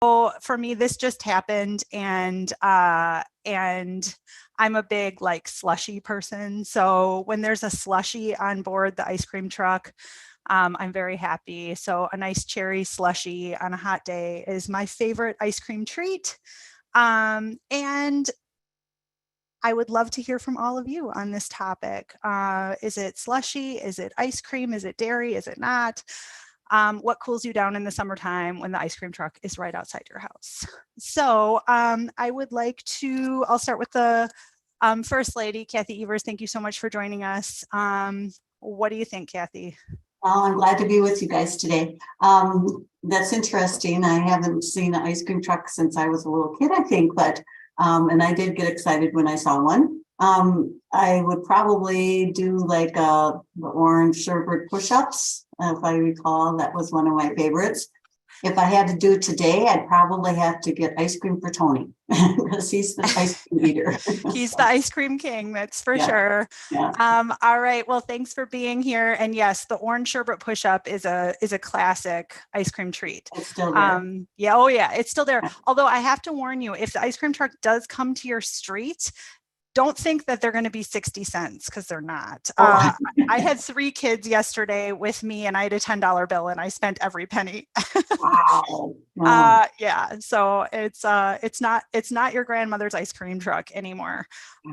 for me, this just happened, and I'm a big like slushy person. So when there's a slushy on board the ice cream truck, I'm very happy. So a nice cherry slushy on a hot day is my favorite ice cream treat. And I would love to hear from all of you on this topic. Is it slushy? Is it ice cream? Is it dairy? Is it not? What cools you down in the summertime when the ice cream truck is right outside your house? So I would like to, I'll start with the First Lady, Kathy Evers. Thank you so much for joining us. What do you think, Kathy? Oh, I'm glad to be with you guys today. That's interesting. I haven't seen an ice cream truck since I was a little kid, I think, but and I did get excited when I saw one. I would probably do like the orange sherbet push-ups. If I recall, that was one of my favorites. If I had to do it today, I'd probably have to get ice cream for Tony because he's the ice cream eater. He's the ice cream king, that's for sure. Yeah. All right. Well, thanks for being here. And yes, the orange sherbet push-up is a classic ice cream treat. It's still there. Yeah. Oh, yeah. It's still there. Although I have to warn you, if the ice cream truck does come to your street, don't think that they're going to be 60 cents because they're not. I had 3 kids yesterday with me and I had a $10 bill and I spent every penny. Wow. Yeah. So it's not your grandmother's ice cream truck anymore.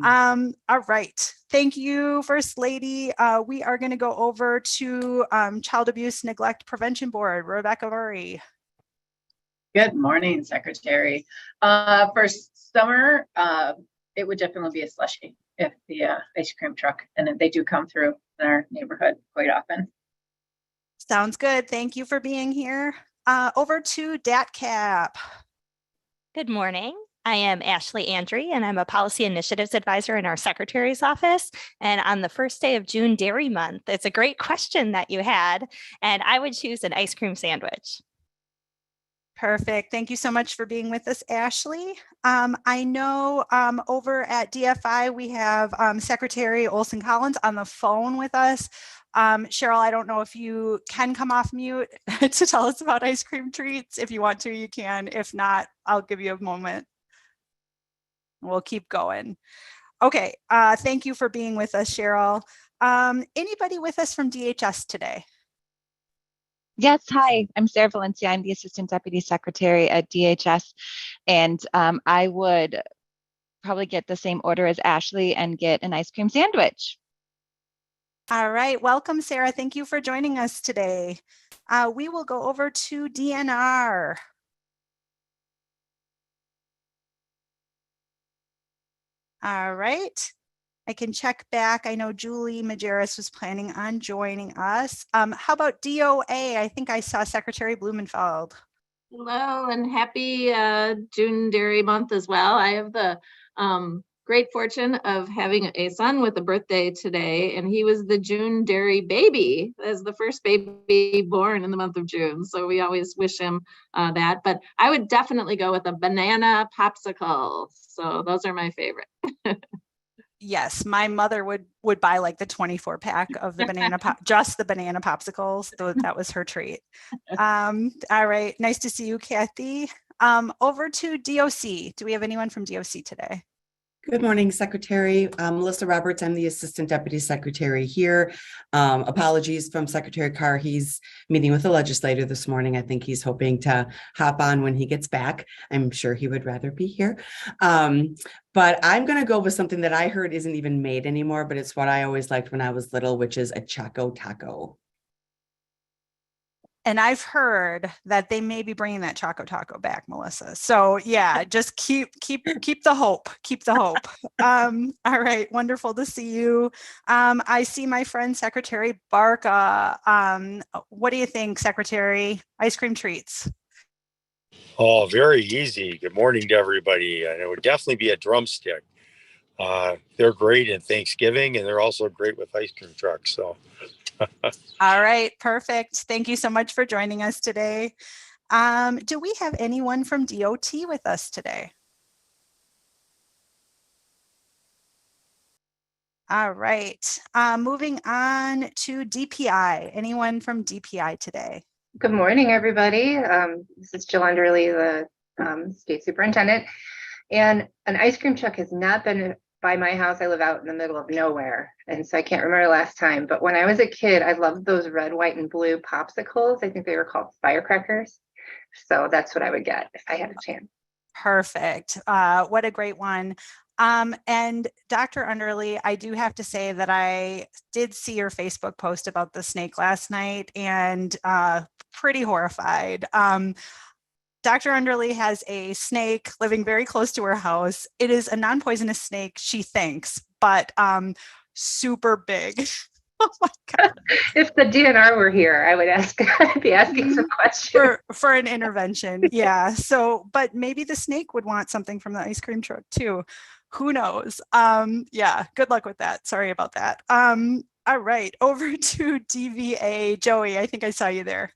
All right. Thank you, First Lady. We are going to go over to Child Abuse Neglect Prevention Board, Rebecca Murray. Good morning, Secretary. For summer, it would definitely be a slushie if the ice cream truck, and they do come through in our neighborhood quite often. Sounds good. Thank you for being here. Over to DATCAP. Good morning. I am Ashley Andry, and I'm a Policy Initiatives Advisor in our Secretary's office. And on the first day of June Dairy Month, it's a great question that you had, and I would choose an ice cream sandwich. Perfect. Thank you so much for being with us, Ashley. I know over at DFI, we have Secretary Olson Collins on the phone with us. Cheryl, I don't know if you can come off mute to tell us about ice cream treats. If you want to, you can. If not, I'll give you a moment. We'll keep going. Okay. Thank you for being with us, Cheryl. Anybody with us from DHS today? Yes, hi, I'm Sarah Valencia. I'm the Assistant Deputy Secretary at DHS, and I would probably get the same order as Ashley and get an ice cream sandwich. All right, welcome, Sarah. Thank you for joining us today. We will go over to DNR. All right. I can check back. I know Julie Majerus was planning on joining us. How about DOA? I think I saw Secretary Blumenfeld. Hello and happy June Dairy Month as well. I have the great fortune of having a son with a birthday today, and he was the June Dairy baby, as the first baby born in the month of June. So we always wish him that. But I would definitely go with a banana popsicle. So those are my favorite. Yes, my mother would buy like the 24 pack of the banana just the banana popsicles. So that was her treat. All right, nice to see you, Kathy. Over to DOC. Do we have anyone from DOC today? Good morning, Secretary. Melissa Roberts. I'm the Assistant Deputy Secretary here. Apologies from Secretary Carr. He's meeting with the legislator this morning. I think he's hoping to hop on when he gets back. I'm sure he would rather be here. But I'm going to go with something that I heard isn't even made anymore, but it's what I always liked when I was little, which is a Choco Taco. And I've heard that they may be bringing that Choco Taco back, Melissa. So yeah, just keep the hope. Keep the hope. All right, wonderful to see you. I see my friend Secretary Barca. What do you think, Secretary? Ice cream treats. Oh, very easy. Good morning to everybody. And it would definitely be a drumstick. They're great in Thanksgiving, and they're also great with ice cream trucks. So. All right, perfect. Thank you so much for joining us today. Do we have anyone from DOT with us today? All right, moving on to DPI. Anyone from DPI today? Good morning, everybody. This is Jill Underly, the State Superintendent. And an ice cream truck has not been by my house. I live out in the middle of nowhere. And so I can't remember the last time. But when I was a kid, I loved those red, white, and blue popsicles. I think they were called firecrackers. So that's what I would get if I had a chance. Perfect. What a great one. And Dr. Underly, I do have to say that I did see your Facebook post about the snake last night and pretty horrified. Dr. Underly has a snake living very close to her house. It is a non-poisonous snake, she thinks, but super big. Oh my God. If the DNR were here, I would I'd be asking some questions. For an intervention. Yeah. So, but maybe the snake would want something from the ice cream truck too. Who knows? Yeah, good luck with that. Sorry about that. All right, over to DVA. Joey, I think I saw you there.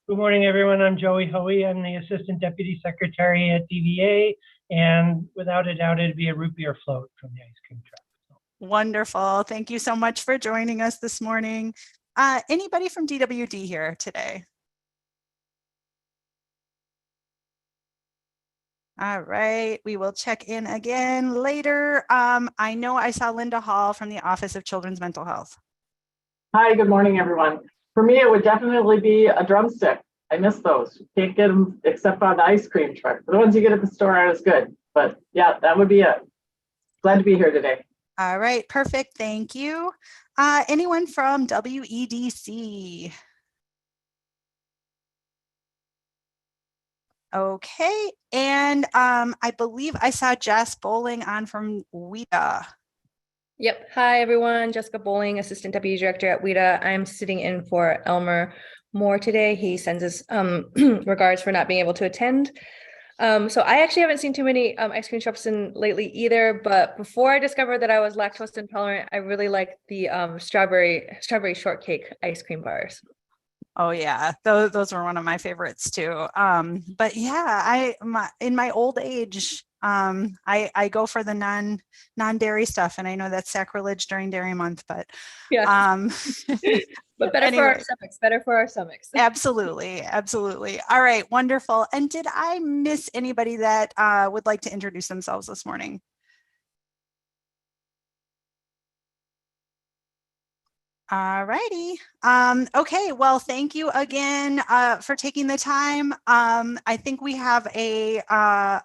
Good morning, everyone. I'm Joey Hoey. I'm the Assistant Deputy Secretary at DVA, and without a doubt, it'd be a root beer float from the ice cream truck. Wonderful. Thank you so much for joining us this morning. Anybody from DWD here today? All right, we will check in again later. I know I saw Linda Hall from the Office of Children's Mental Health. Hi, good morning, everyone. For me, it would definitely be a drumstick. I miss those. Can't get them except on the ice cream truck. The ones you get at the store aren't as good, but yeah, that would be it. Glad to be here today. All right, perfect. Thank you. Anyone from WEDC? Okay, and I believe I saw Jess Bowling on from WIDA. Yep. Hi, everyone. Jessica Bowling, Assistant Deputy Director at WIDA. I'm sitting in for Elmer Moore today. He sends his regards for not being able to attend. So I actually haven't seen too many ice cream shops in lately either, but before I discovered that I was lactose intolerant, I really liked the strawberry shortcake ice cream bars. Oh yeah, those were one of my favorites too. But yeah, in my old age, I go for the non-dairy stuff, and I know that's sacrilege during Dairy Month, but yeah. But better anyway. for our stomachs. Better for our stomachs. Absolutely, absolutely. All right, wonderful. And did I miss anybody that would like to introduce themselves this morning? All righty. Okay, well, thank you again for taking the time. I think we have a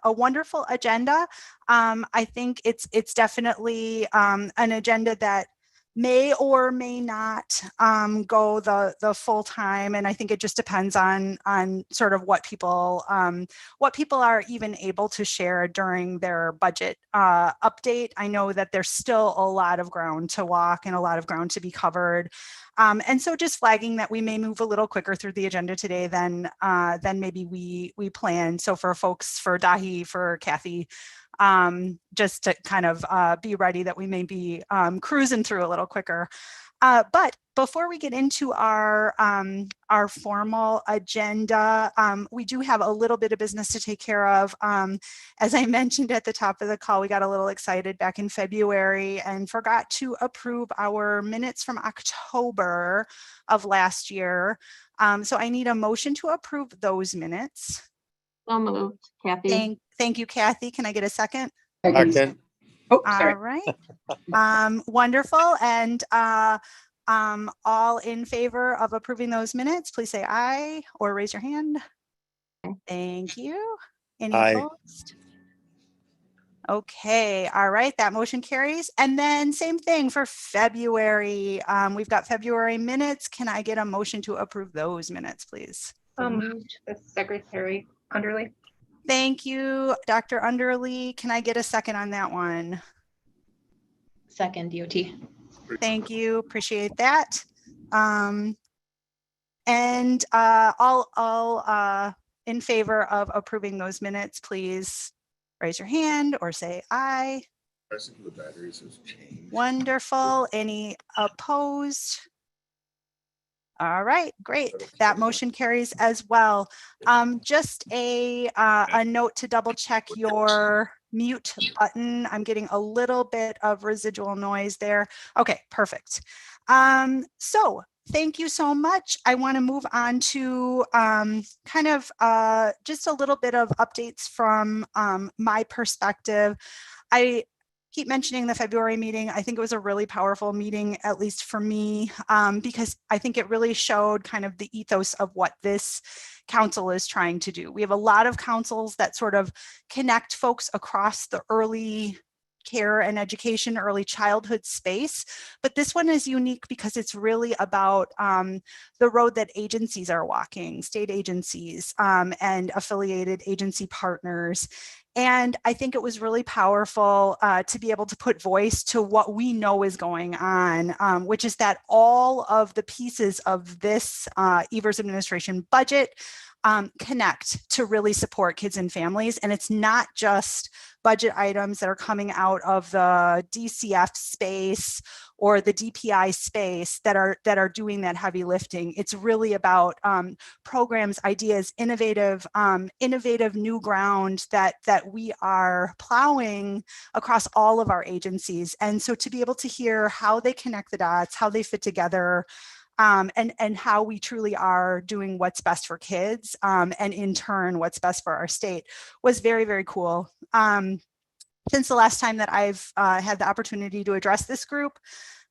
wonderful agenda. I think it's definitely an agenda that may or may not go the full time, and I think it just depends on sort of what people are even able to share during their budget update. I know that there's still a lot of ground to walk and a lot of ground to be covered, and so just flagging that we may move a little quicker through the agenda today than maybe we planned. So for folks, for Dahi, for Kathy, just to kind of be ready that we may be cruising through a little quicker. But before we get into our formal agenda, we do have a little bit of business to take care of. As I mentioned at the top of the call, we got a little excited back in February and forgot to approve our minutes from October of last year. So I need a motion to approve those minutes. So moved, Kathy. Thank you, Kathy. Can I get a second? Second. Oh, sorry. All right. Wonderful. And all in favor of approving those minutes, please say aye or raise your hand. Thank you. Any Aye. opposed? Okay. All right. That motion carries. And then same thing for February. We've got February minutes. Can I get a motion to approve those minutes, please? The Secretary Underly. Thank you, Dr. Underly. Can I get a second on that one? Second, DOT. Thank you. Appreciate that. And all in favor of approving those minutes, please raise your hand or say aye. The batteries has changed. Wonderful. Any opposed? All right, great. That motion carries as well. Just a note to double check your mute button. I'm getting a little bit of residual noise there. Okay, perfect. So Thank you so much. I want to move on to kind of just a little bit of updates from my perspective. I keep mentioning the February meeting. I think it was a really powerful meeting, at least for me, because I think it really showed kind of the ethos of what this council is trying to do. We have a lot of councils that sort of connect folks across the early care and education, early childhood space. But this one is unique because it's really about the road that agencies are walking, state agencies and affiliated agency partners. And I think it was really powerful to be able to put voice to what we know is going on, which is that all of the pieces of this Evers administration budget connect to really support kids and families. And it's not just budget items that are coming out of the DCF space or the DPI space that are doing that heavy lifting. It's really about programs, ideas, innovative new ground that we are plowing across all of our agencies. And so to be able to hear how they connect the dots, how they fit together, and how we truly are doing what's best for kids, and in turn, what's best for our state was very, very cool. Since the last time that I've had the opportunity to address this group,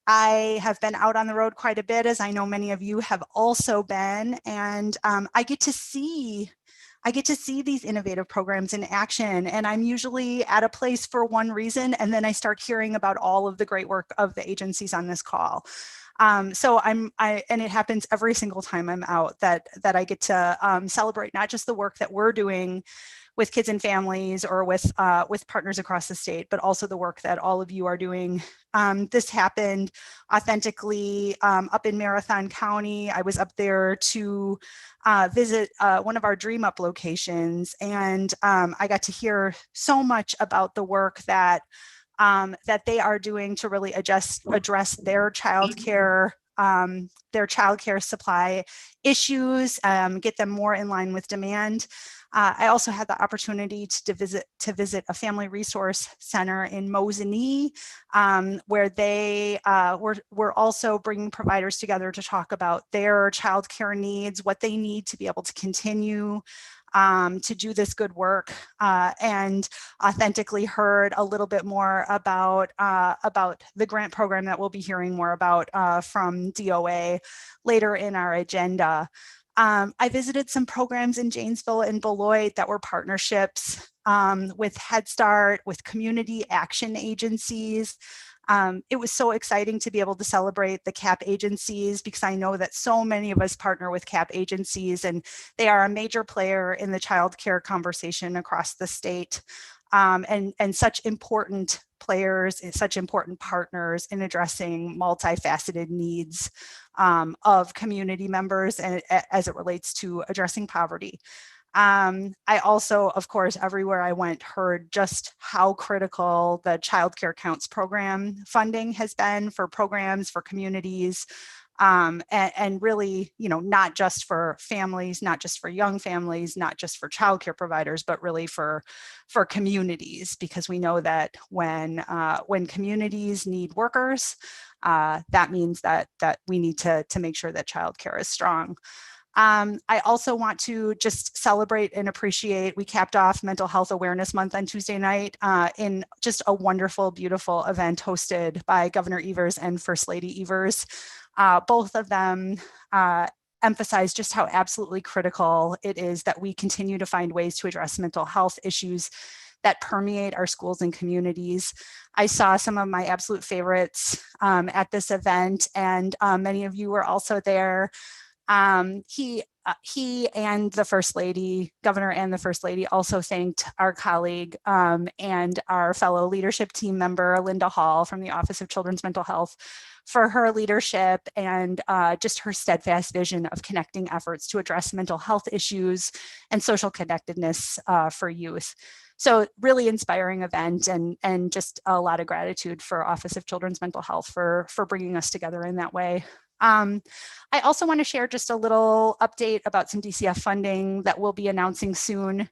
I have been out on the road quite a bit, as I know many of you have also been, and I get to see these innovative programs in action, and I'm usually at a place for one reason, and then I start hearing about all of the great work of the agencies on this call. So and it happens every single time I'm out that I get to celebrate not just the work that we're doing with kids and families or with partners across the state, but also the work that all of you are doing. This happened authentically up in Marathon County. I was up there to visit one of our Dream Up locations, and I got to hear so much about the work that they are doing to really address their childcare supply issues, get them more in line with demand. I also had the opportunity to visit a family resource center in Mosinee, where they were also bringing providers together to talk about their childcare needs, what they need to be able to continue to do this good work, and authentically heard a little bit more about the grant program that we'll be hearing more about from DOA later in our agenda. I visited some programs in Janesville and Beloit that were partnerships with Head Start, with community action agencies. It was so exciting to be able to celebrate the CAP agencies, because I know that so many of us partner with CAP agencies, and they are a major player in the childcare conversation across the state, and such important players and such important partners in addressing multifaceted needs of community members and as it relates to addressing poverty. I also, of course, everywhere I went, heard just how critical the Child Care Counts program funding has been for programs, for communities, and really, not just for families, not just for young families, not just for childcare providers, but really for communities, because we know that when communities need workers, that means that we need to make sure that childcare is strong. I also want to just celebrate and appreciate, we capped off Mental Health Awareness Month on Tuesday night in just a wonderful, beautiful event hosted by Governor Evers and First Lady Evers. Both of them emphasize just how absolutely critical it is that we continue to find ways to address mental health issues that permeate our schools and communities. I saw some of my absolute favorites at this event, and many of you were also there. He and the First Lady, Governor and the First Lady, also thanked our colleague and our fellow leadership team member, Linda Hall from the Office of Children's Mental Health, for her leadership and just her steadfast vision of connecting efforts to address mental health issues and social connectedness for youth. So really inspiring event, and just a lot of gratitude for Office of Children's Mental Health for bringing us together in that way. I also want to share just a little update about some DCF funding that we'll be announcing soon.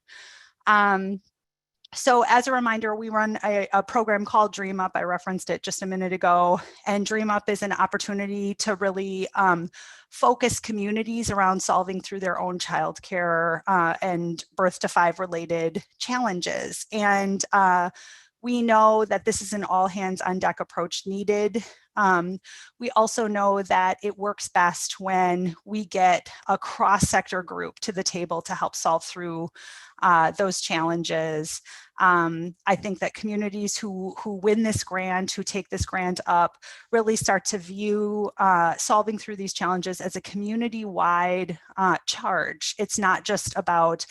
So as a reminder, we run a program called Dream Up. I referenced it just a minute ago. And Dream Up is an opportunity to really focus communities around solving through their own childcare and birth to 5 related challenges. And we know that this is an all hands on deck approach needed. We also know that it works best when we get a cross-sector group to the table to help solve through those challenges. I think that communities who win this grant, who take this grant up, really start to view solving through these challenges as a community-wide charge. It's not just about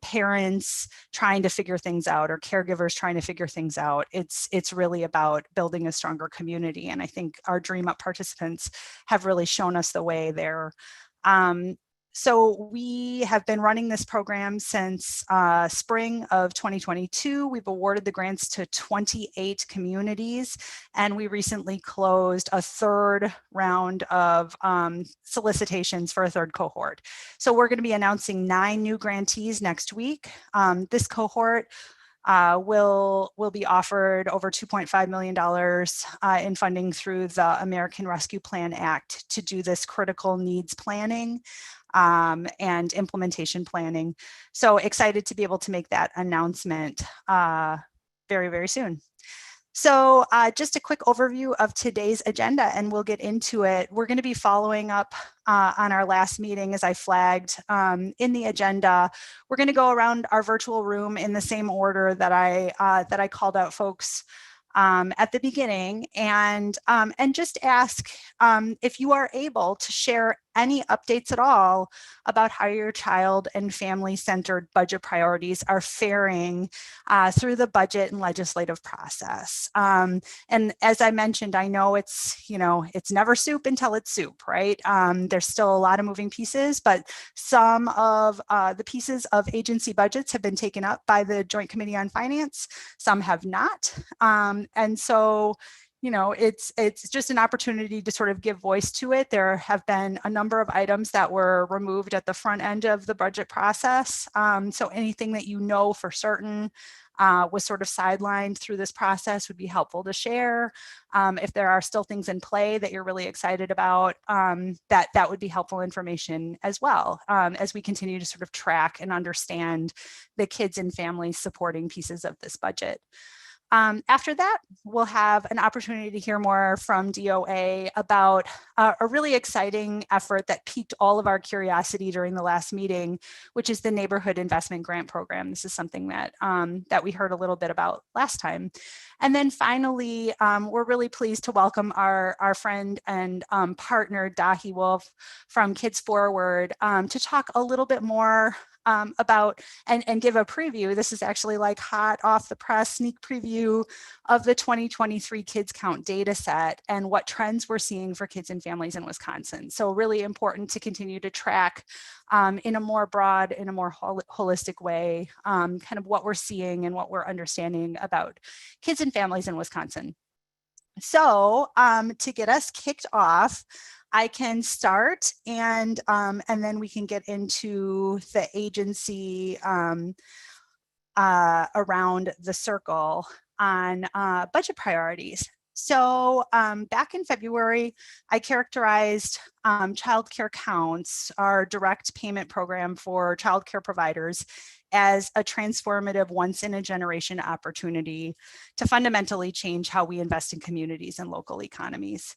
parents trying to figure things out or caregivers trying to figure things out. It's really about building a stronger community. And I think our Dream Up participants have really shown us the way there. So we have been running this program since spring of 2022. We've awarded the grants to 28 communities, and we recently closed a 3rd round of solicitations for a 3rd cohort. So we're going to be announcing 9 new grantees next week. This cohort will be offered over $2.5 million in funding through the American Rescue Plan Act to do this critical needs planning and implementation planning. So excited to be able to make that announcement very, very soon. So just a quick overview of today's agenda, and we'll get into it. We're going to be following up on our last meeting, as I flagged in the agenda. We're going to go around our virtual room in the same order that I called out folks at the beginning, and just ask if you are able to share any updates at all about how your child and family-centered budget priorities are faring through the budget and legislative process. And as I mentioned, I know it's never soup until it's soup, right? There's still a lot of moving pieces, but some of the pieces of agency budgets have been taken up by the Joint Committee on Finance. Some have not. And so, it's just an opportunity to sort of give voice to it. There have been a number of items that were removed at the front end of the budget process. So anything that for certain was sort of sidelined through this process would be helpful to share. If there are still things in play that you're really excited about, that would be helpful information as well, as we continue to sort of track and understand the kids and families supporting pieces of this budget. After that, we'll have an opportunity to hear more from DOA about a really exciting effort that piqued all of our curiosity during the last meeting, which is the Neighborhood Investment Grant Program. This is something that we heard a little bit about last time. And then finally, we're really pleased to welcome our friend and partner, Dahi Wolf from Kids Forward, to talk a little bit more about and give a preview. This is actually like hot off the press sneak preview of the 2023 Kids Count data set and what trends we're seeing for kids and families in Wisconsin. So really important to continue to track in a more broad, in a more holistic way, kind of what we're seeing and what we're understanding about kids and families in Wisconsin. So to get us kicked off, I can start and then we can get into the agency around the circle on budget priorities. So back in February, I characterized Child Care Counts, our direct payment program for childcare providers, as a transformative once-in-a-generation opportunity to fundamentally change how we invest in communities and local economies.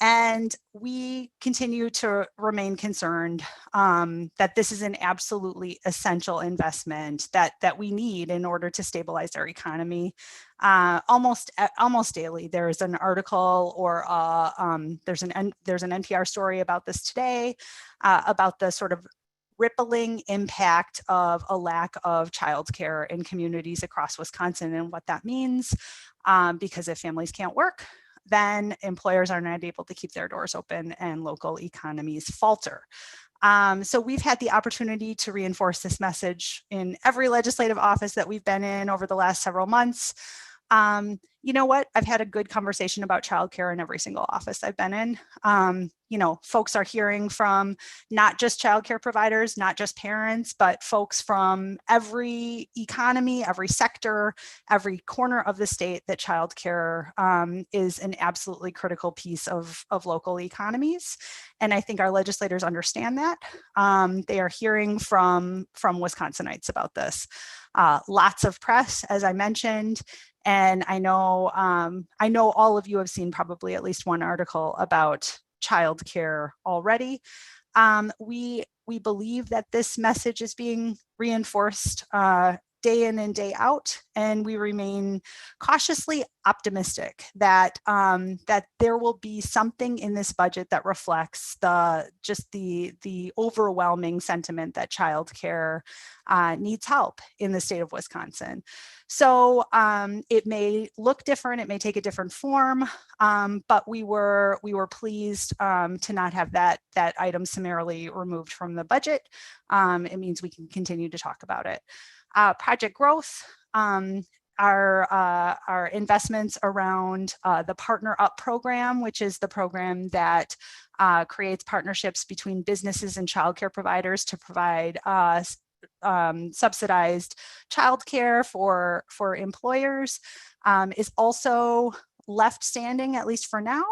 And we continue to remain concerned that this is an absolutely essential investment that we need in order to stabilize our economy. Almost daily, there's an article or there's an NPR story about this today, about the sort of rippling impact of a lack of childcare in communities across Wisconsin and what that means, because if families can't work, then employers are not able to keep their doors open and local economies falter. So we've had the opportunity to reinforce this message in every legislative office that we've been in over the last several months. you know what? I've had a good conversation about childcare in every single office I've been in. You know, folks are hearing from not just childcare providers, not just parents, but folks from every economy, every sector, every corner of the state that childcare is an absolutely critical piece of local economies. And I think our legislators understand that. They are hearing from Wisconsinites about this. Lots of press, as I mentioned. And I know all of you have seen probably at least one article about childcare already. We believe that this message is being reinforced day in and day out, and we remain cautiously optimistic that that there will be something in this budget that reflects the overwhelming sentiment that childcare needs help in the state of Wisconsin. So it may look different, it may take a different form, but we were pleased to not have that item summarily removed from the budget. It means we can continue to talk about it. Project Growth, our investments around the Partner Up program, which is the program that creates partnerships between businesses and childcare providers to provide subsidized childcare for employers, is also left standing, at least for now.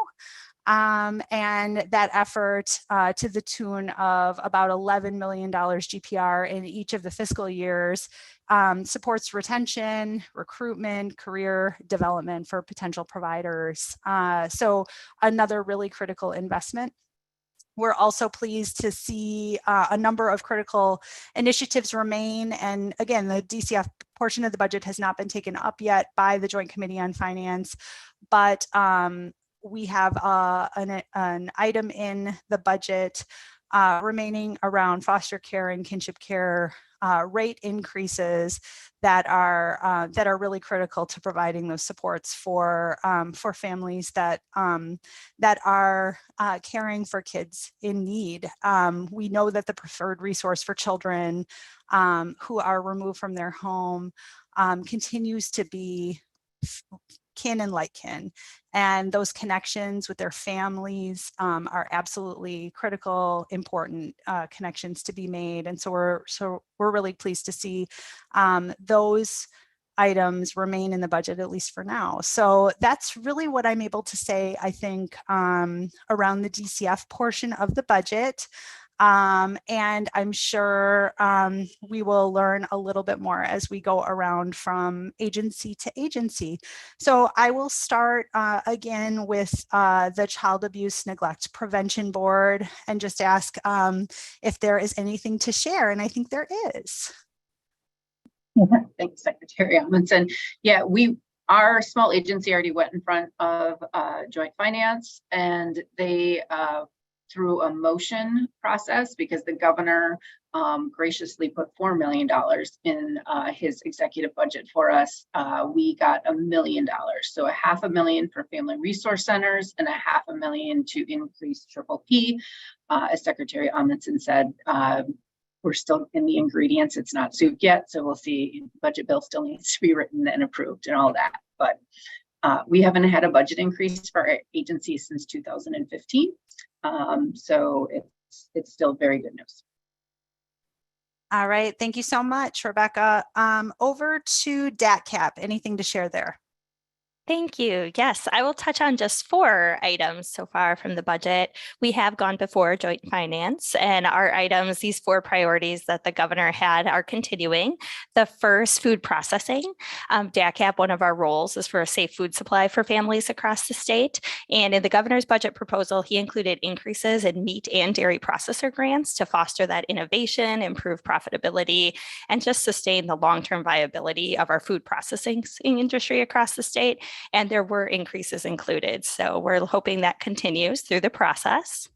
And that effort to the tune of about $11 million GPR in each of the fiscal years supports retention, recruitment, career development for potential providers. So another really critical investment. We're also pleased to see a number of critical initiatives remain. And again, the DCF portion of the budget has not been taken up yet by the Joint Committee on Finance, but we have an item in the budget remaining around foster care and kinship care rate increases that are really critical to providing those supports for families that are caring for kids in need. We know that the preferred resource for children who are removed from their home continues to be kin and like kin, and those connections with their families are absolutely critical, important connections to be made. And so we're really pleased to see those items remain in the budget, at least for now. So that's really what I'm able to say, I think, around the DCF portion of the budget. And I'm sure we will learn a little bit more as we go around from agency to agency. So I will start again with the Child Abuse Neglect Prevention Board and just ask if there is anything to share. And I think there is. Thanks, Secretary Amundson. Yeah, our small agency already went in front of Joint Finance, and they through a motion process, because the governor graciously put $4 million in his executive budget for us. We got $1 million, so $500,000 for family resource centers and $500,000 to increase Triple P. As Secretary Amundson said, we're still in the ingredients. It's not soup yet, so we'll see. Budget bill still needs to be written and approved and all that. But we haven't had a budget increase for our agency since 2015. So it's still very good news. All right, thank you so much, Rebecca. Over to DATCAP. Anything to share there? Thank you. Yes, I will touch on just 4 items so far from the budget. We have gone before Joint Finance, and our items, these 4 priorities that the governor had, are continuing. The first, food processing. DATCAP, one of our roles is for a safe food supply for families across the state. And in the governor's budget proposal, he included increases in meat and dairy processor grants to foster that innovation, improve profitability, and just sustain the long-term viability of our food processing industry across the state. And there were increases included. So we're hoping that continues through the process.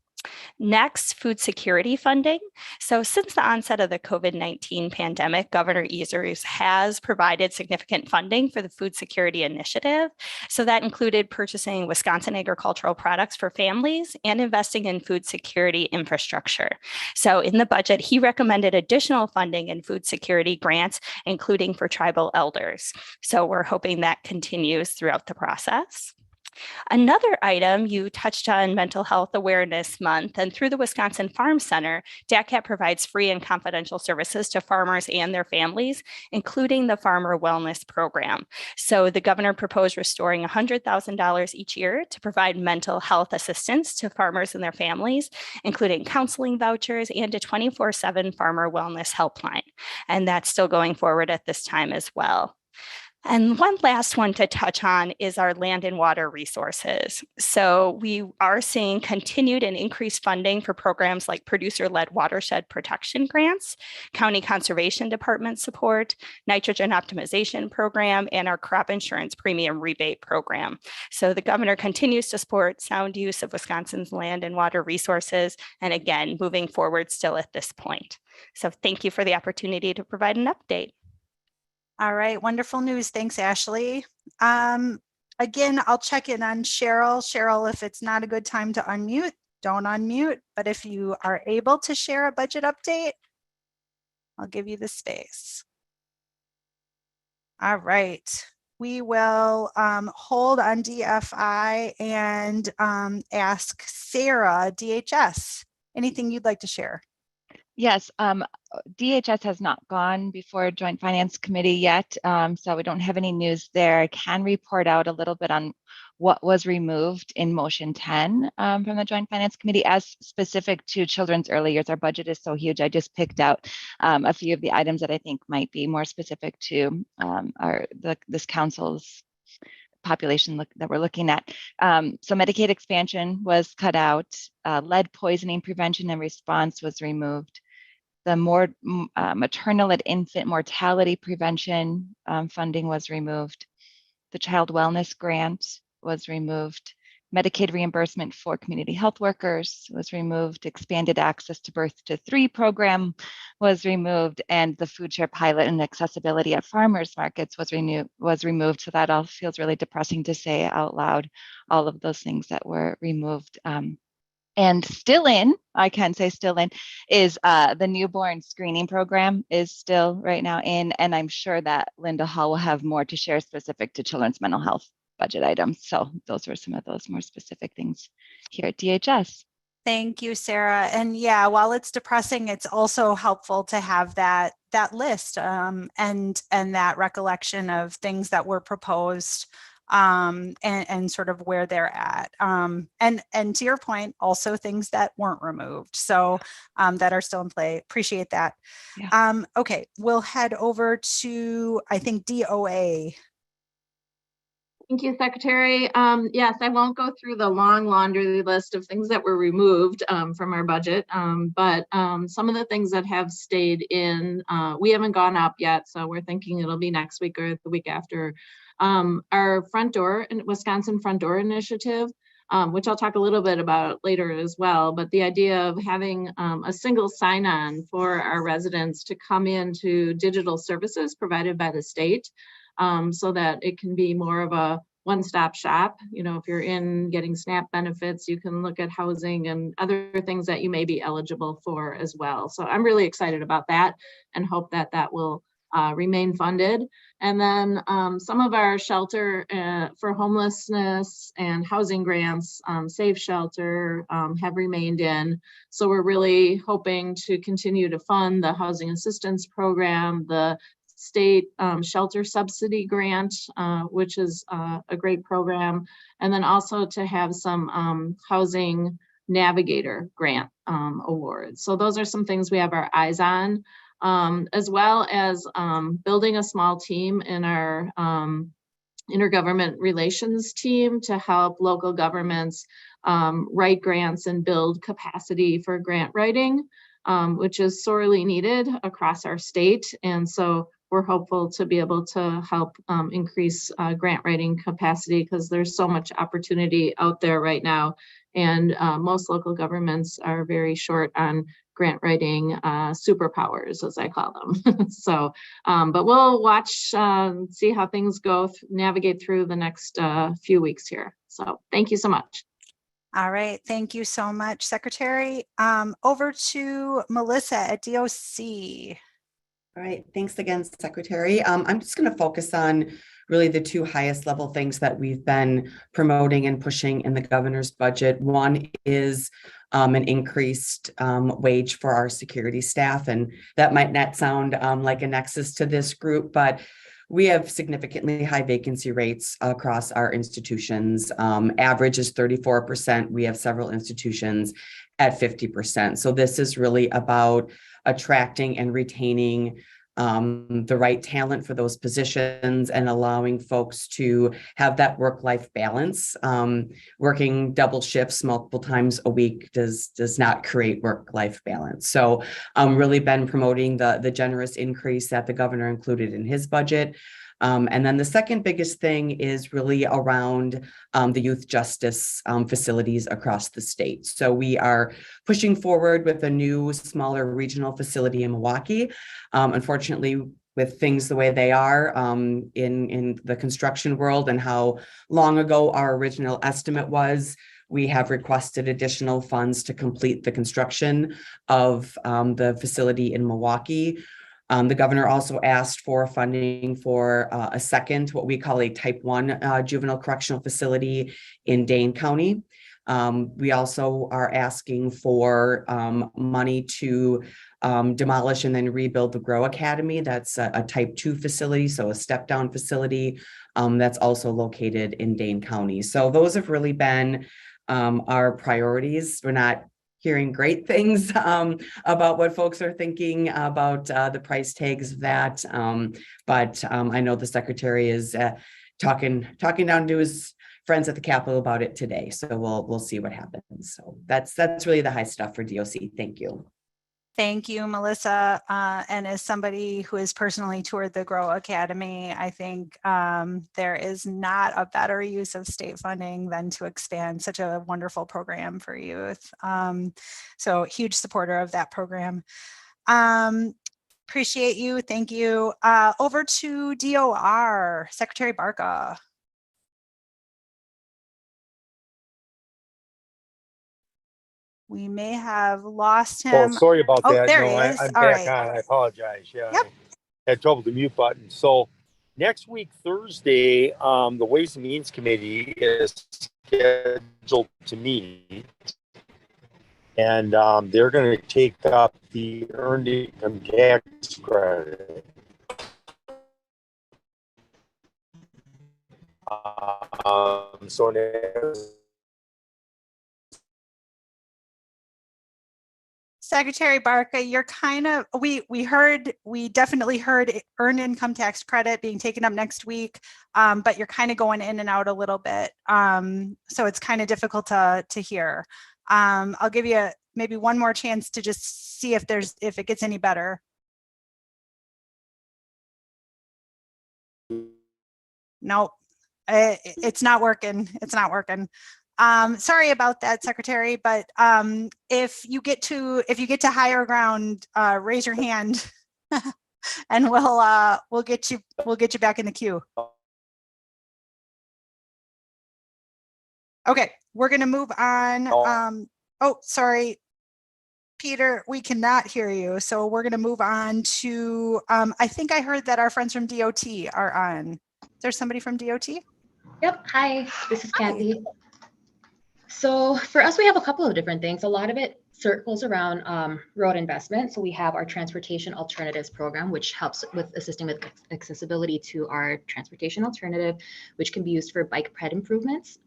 Next, food security funding. So since the onset of the COVID-19 pandemic, Governor Easers has provided significant funding for the food security initiative. So that included purchasing Wisconsin agricultural products for families and investing in food security infrastructure. So in the budget, he recommended additional funding in food security grants, including for tribal elders. So we're hoping that continues throughout the process. Another item, you touched on Mental Health Awareness Month, and through the Wisconsin Farm Center, DACAP provides free and confidential services to farmers and their families, including the Farmer Wellness Program. So the governor proposed restoring $100,000 each year to provide mental health assistance to farmers and their families, including counseling vouchers and a 24/7 farmer wellness helpline. And that's still going forward at this time as well. And one last one to touch on is our land and water resources. So we are seeing continued and increased funding for programs like producer-led watershed protection grants, county conservation department support, nitrogen optimization program, and our crop insurance premium rebate program. So the governor continues to support sound use of Wisconsin's land and water resources, and again, moving forward still at this point. So thank you for the opportunity to provide an update. All right, wonderful news. Thanks, Ashley. Again, I'll check in on Cheryl. Cheryl, if it's not a good time to unmute, don't unmute. But if you are able to share a budget update, I'll give you the space. All right, we will hold on DFI and ask Sarah, DHS, anything you'd like to share? Yes, DHS has not gone before Joint Finance Committee yet, so we don't have any news there. I can report out a little bit on what was removed in Motion 10 from the Joint Finance Committee as specific to children's early years. Our budget is so huge. I just picked out a few of the items that I think might be more specific to this council's population that we're looking at. So Medicaid expansion was cut out. Lead poisoning prevention and response was removed. The more maternal and infant mortality prevention funding was removed. The child wellness grant was removed. Medicaid reimbursement for community health workers was removed. Expanded access to birth to 3 program was removed, and the food share pilot and accessibility at farmers markets was removed. So that all feels really depressing to say out loud, all of those things that were removed. And still in, I can say still in, is the newborn screening program is still right now in, and I'm sure that Linda Hall will have more to share specific to children's mental health budget items. So those were some of those more specific things here at DHS. Thank you, Sarah. And yeah, while it's depressing, it's also helpful to have that list and that recollection of things that were proposed and sort of where they're at. And to your point, also things that weren't removed. So that are still in play. Appreciate that. Yeah. Okay, we'll head over to, I think, DOA. Thank you, Secretary. Yes, I won't go through the long laundry list of things that were removed from our budget, but some of the things that have stayed in, we haven't gone up yet, so we're thinking it'll be next week or the week after. Our front door, Wisconsin Front Door Initiative, which I'll talk a little bit about later as well, but the idea of having a single sign-on for our residents to come into digital services provided by the state. So that it can be more of a one-stop shop. You know, if you're in getting SNAP benefits, you can look at housing and other things that you may be eligible for as well. So I'm really excited about that and hope that that will remain funded. And then some of our shelter for homelessness and housing grants, Safe Shelter, have remained in. So we're really hoping to continue to fund the housing assistance program, the state shelter subsidy grant, which is a great program, and then also to have some housing navigator grant awards. So those are some things we have our eyes on, as well as building a small team in our intergovernment relations team to help local governments write grants and build capacity for grant writing, which is sorely needed across our state. And so we're hopeful to be able to help increase grant writing capacity, because there's so much opportunity out there right now. And most local governments are very short on grant writing superpowers, as I call them. So, but we'll watch, see how things go, navigate through the next few weeks here. So thank you so much. All right, thank you so much, Secretary. Over to Melissa at DOC. All right, thanks again, Secretary. I'm just going to focus on really the two highest level things that we've been promoting and pushing in the governor's budget. One is an increased wage for our security staff, and that might not sound like a nexus to this group, but we have significantly high vacancy rates across our institutions. Average is 34%. We have several institutions at 50%. So this is really about attracting and retaining the right talent for those positions and allowing folks to have that work-life balance. Working double shifts multiple times a week does not create work-life balance. So really been promoting the generous increase that the governor included in his budget. And then the second biggest thing is really around the youth justice facilities across the state. So we are pushing forward with a new, smaller regional facility in Milwaukee. Unfortunately, with things the way they are in the construction world and how long ago our original estimate was, we have requested additional funds to complete the construction of the facility in Milwaukee. The governor also asked for funding for a second, what we call a type 1 juvenile correctional facility in Dane County. We also are asking for money to demolish and then rebuild the Grow Academy. That's a type 2 facility, so a step down facility that's also located in Dane County. So those have really been our priorities. We're not hearing great things about what folks are thinking about the price tags of that. But I know the secretary is talking down to his friends at the Capitol about it today. So we'll see what happens. So that's really the high stuff for DOC. Thank you. Thank you, Melissa. And as somebody who has personally toured the Grow Academy, I think there is not a better use of state funding than to expand such a wonderful program for youth. So huge supporter of that program. Appreciate you. Thank you. Over to DOR, Secretary Barca. We may have lost him. Oh, sorry about that. There No, he is. I'm All back right. on. I apologize. Yeah, Yep. I had trouble with the mute button. So next week, Thursday, the Ways and Means Committee is scheduled to meet. And they're going to take up the earned income tax credit. So Secretary Barca, you're kind of, we definitely heard earned income tax credit being taken up next week, but you're kind of going in and out a little bit. So it's kind of difficult to hear. I'll give you maybe one more chance to just see if it gets any better. Nope, it's not working. It's not working. Sorry about that, Secretary, but if you get to higher ground, raise your hand and we'll get you back in the queue. Okay, we're gonna move on. Oh, sorry, Peter, we cannot hear you. So we're gonna move on to, I think I heard that our friends from DOT are on. Is there somebody from DOT? Yep, hi, this is Kathy. So for us, we have a couple of different things. A lot of it circles around road investment. So we have our Transportation Alternatives Program, which helps with assisting with accessibility to our transportation alternative, which can be used for bike ped improvements.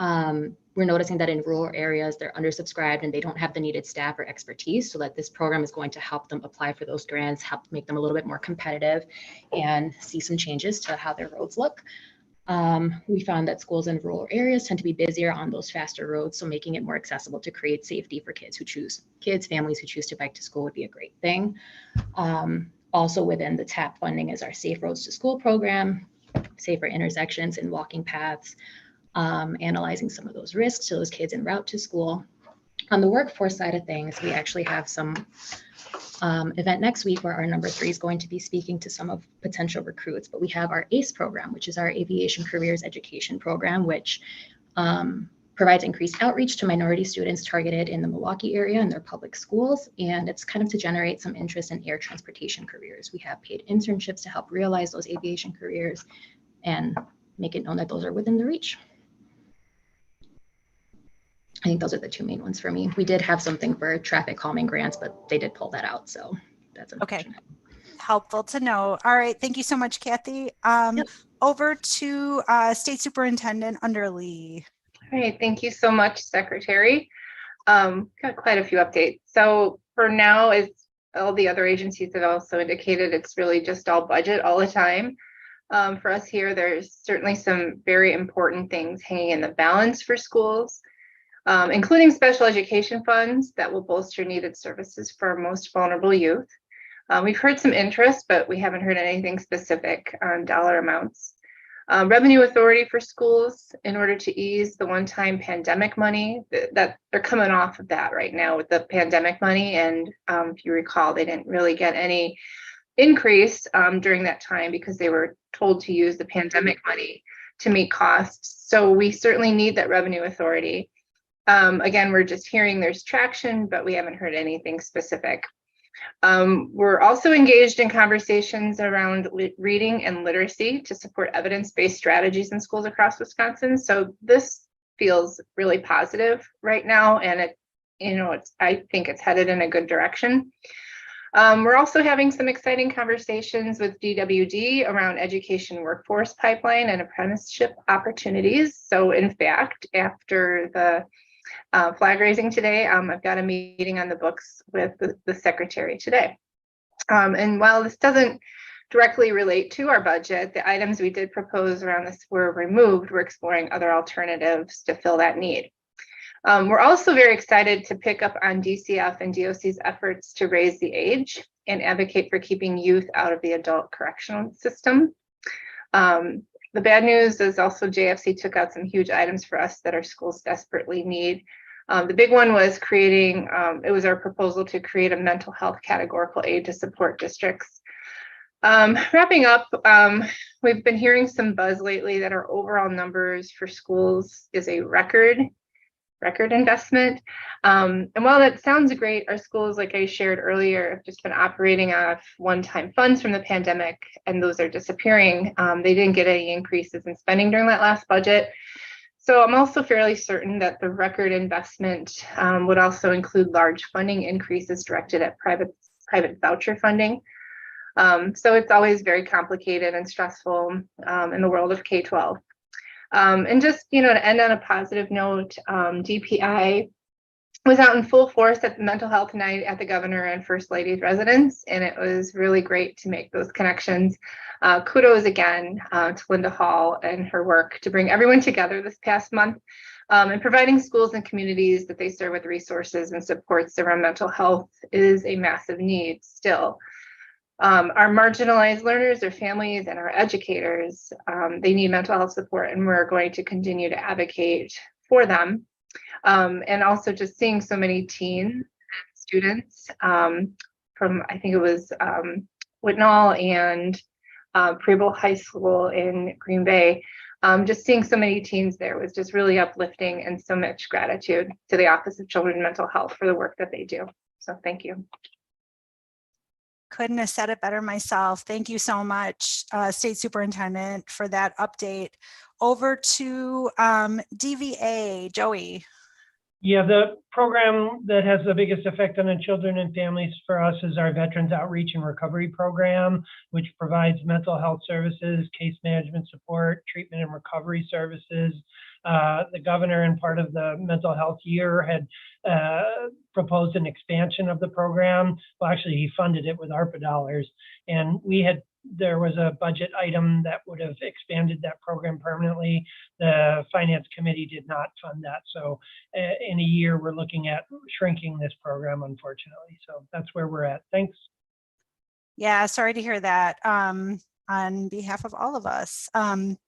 We're noticing that in rural areas, they're undersubscribed and they don't have the needed staff or expertise, so that this program is going to help them apply for those grants, help make them a little bit more competitive and see some changes to how their roads look. We found that schools in rural areas tend to be busier on those faster roads, so making it more accessible to create safety for families who choose to bike to school would be a great thing. Also within the TAP funding is our Safe Roads to School program, safer intersections and walking paths, analyzing some of those risks to those kids en route to school. On the workforce side of things, we actually have some event next week where our number 3 is going to be speaking to some of potential recruits, but we have our ACE program, which is our Aviation Careers Education program, which provides increased outreach to minority students targeted in the Milwaukee area in their public schools. And it's kind of to generate some interest in air transportation careers. We have paid internships to help realize those aviation careers and make it known that those are within the reach. I think those are the 2 main ones for me. We did have something for traffic calming grants, but they did pull that out. So that's unfortunate. Okay. Helpful to know. All right. Thank you so much, Kathy. Yep. Over to State Superintendent Underly. All right, thank you so much, Secretary. Got quite a few updates. So for now, as all the other agencies have also indicated, it's really just all budget all the time. For us here, there's certainly some very important things hanging in the balance for schools, including special education funds that will bolster needed services for our most vulnerable youth. We've heard some interest, but we haven't heard anything specific on dollar amounts. Revenue authority for schools in order to ease the one-time pandemic money that they're coming off of that right now with the pandemic money. And if you recall, they didn't really get any increase during that time because they were told to use the pandemic money to meet costs. So we certainly need that revenue authority. Again, we're just hearing there's traction, but we haven't heard anything specific. We're also engaged in conversations around reading and literacy to support evidence-based strategies in schools across Wisconsin. So this feels really positive right now, and I think it's headed in a good direction. We're also having some exciting conversations with DWD around education workforce pipeline and apprenticeship opportunities. So in fact, after the flag raising today, I've got a meeting on the books with the secretary today. And while this doesn't directly relate to our budget, the items we did propose around this were removed. We're exploring other alternatives to fill that need. We're also very excited to pick up on DCF and DOC's efforts to raise the age and advocate for keeping youth out of the adult correctional system. The bad news is also JFC took out some huge items for us that our schools desperately need. The big one was creating, it was our proposal to create a mental health categorical aid to support districts. Wrapping up, we've been hearing some buzz lately that our overall numbers for schools is a record investment. And while that sounds great, our schools, like I shared earlier, have just been operating off one-time funds from the pandemic, and those are disappearing. They didn't get any increases in spending during that last budget. So I'm also fairly certain that the record investment would also include large funding increases directed at private voucher funding. So it's always very complicated and stressful in the world of K-12. And just, to end on a positive note, DPI was out in full force at the mental health night at the governor and first lady's residence, and it was really great to make those connections. Kudos again to Linda Hall and her work to bring everyone together this past month and providing schools and communities that they serve with resources and supports around mental health is a massive need still. Our marginalized learners, their families, and our educators, they need mental health support, and we're going to continue to advocate for them. And also just seeing so many teen students from, I think it was Whitnall and Preble High School in Green Bay. Just seeing so many teens there was just really uplifting, and so much gratitude to the Office of Children and Mental Health for the work that they do. So thank you. Couldn't have said it better myself. Thank you so much, State Superintendent, for that update. Over to DVA, Joey. Yeah, the program that has the biggest effect on the children and families for us is our Veterans Outreach and Recovery Program, which provides mental health services, case management support, treatment and recovery services. The governor, in part of the mental health year, had proposed an expansion of the program. Well, actually, he funded it with ARPA dollars, and there was a budget item that would have expanded that program permanently. The Finance Committee did not fund that. So in a year, we're looking at shrinking this program, unfortunately. So that's where we're at. Thanks. Yeah, sorry to hear that. On behalf of all of us,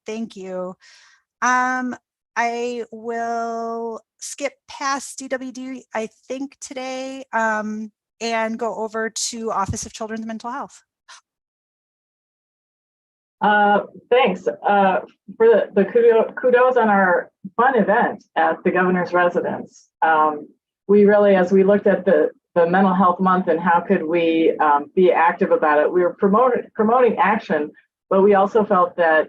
thank you. I will skip past DWD, I think today, and go over to Office of Children's Mental Health. Thanks for the kudos on our fun event at the governor's residence. We really, as we looked at the mental health month and how could we be active about it, we were promoting action, but we also felt that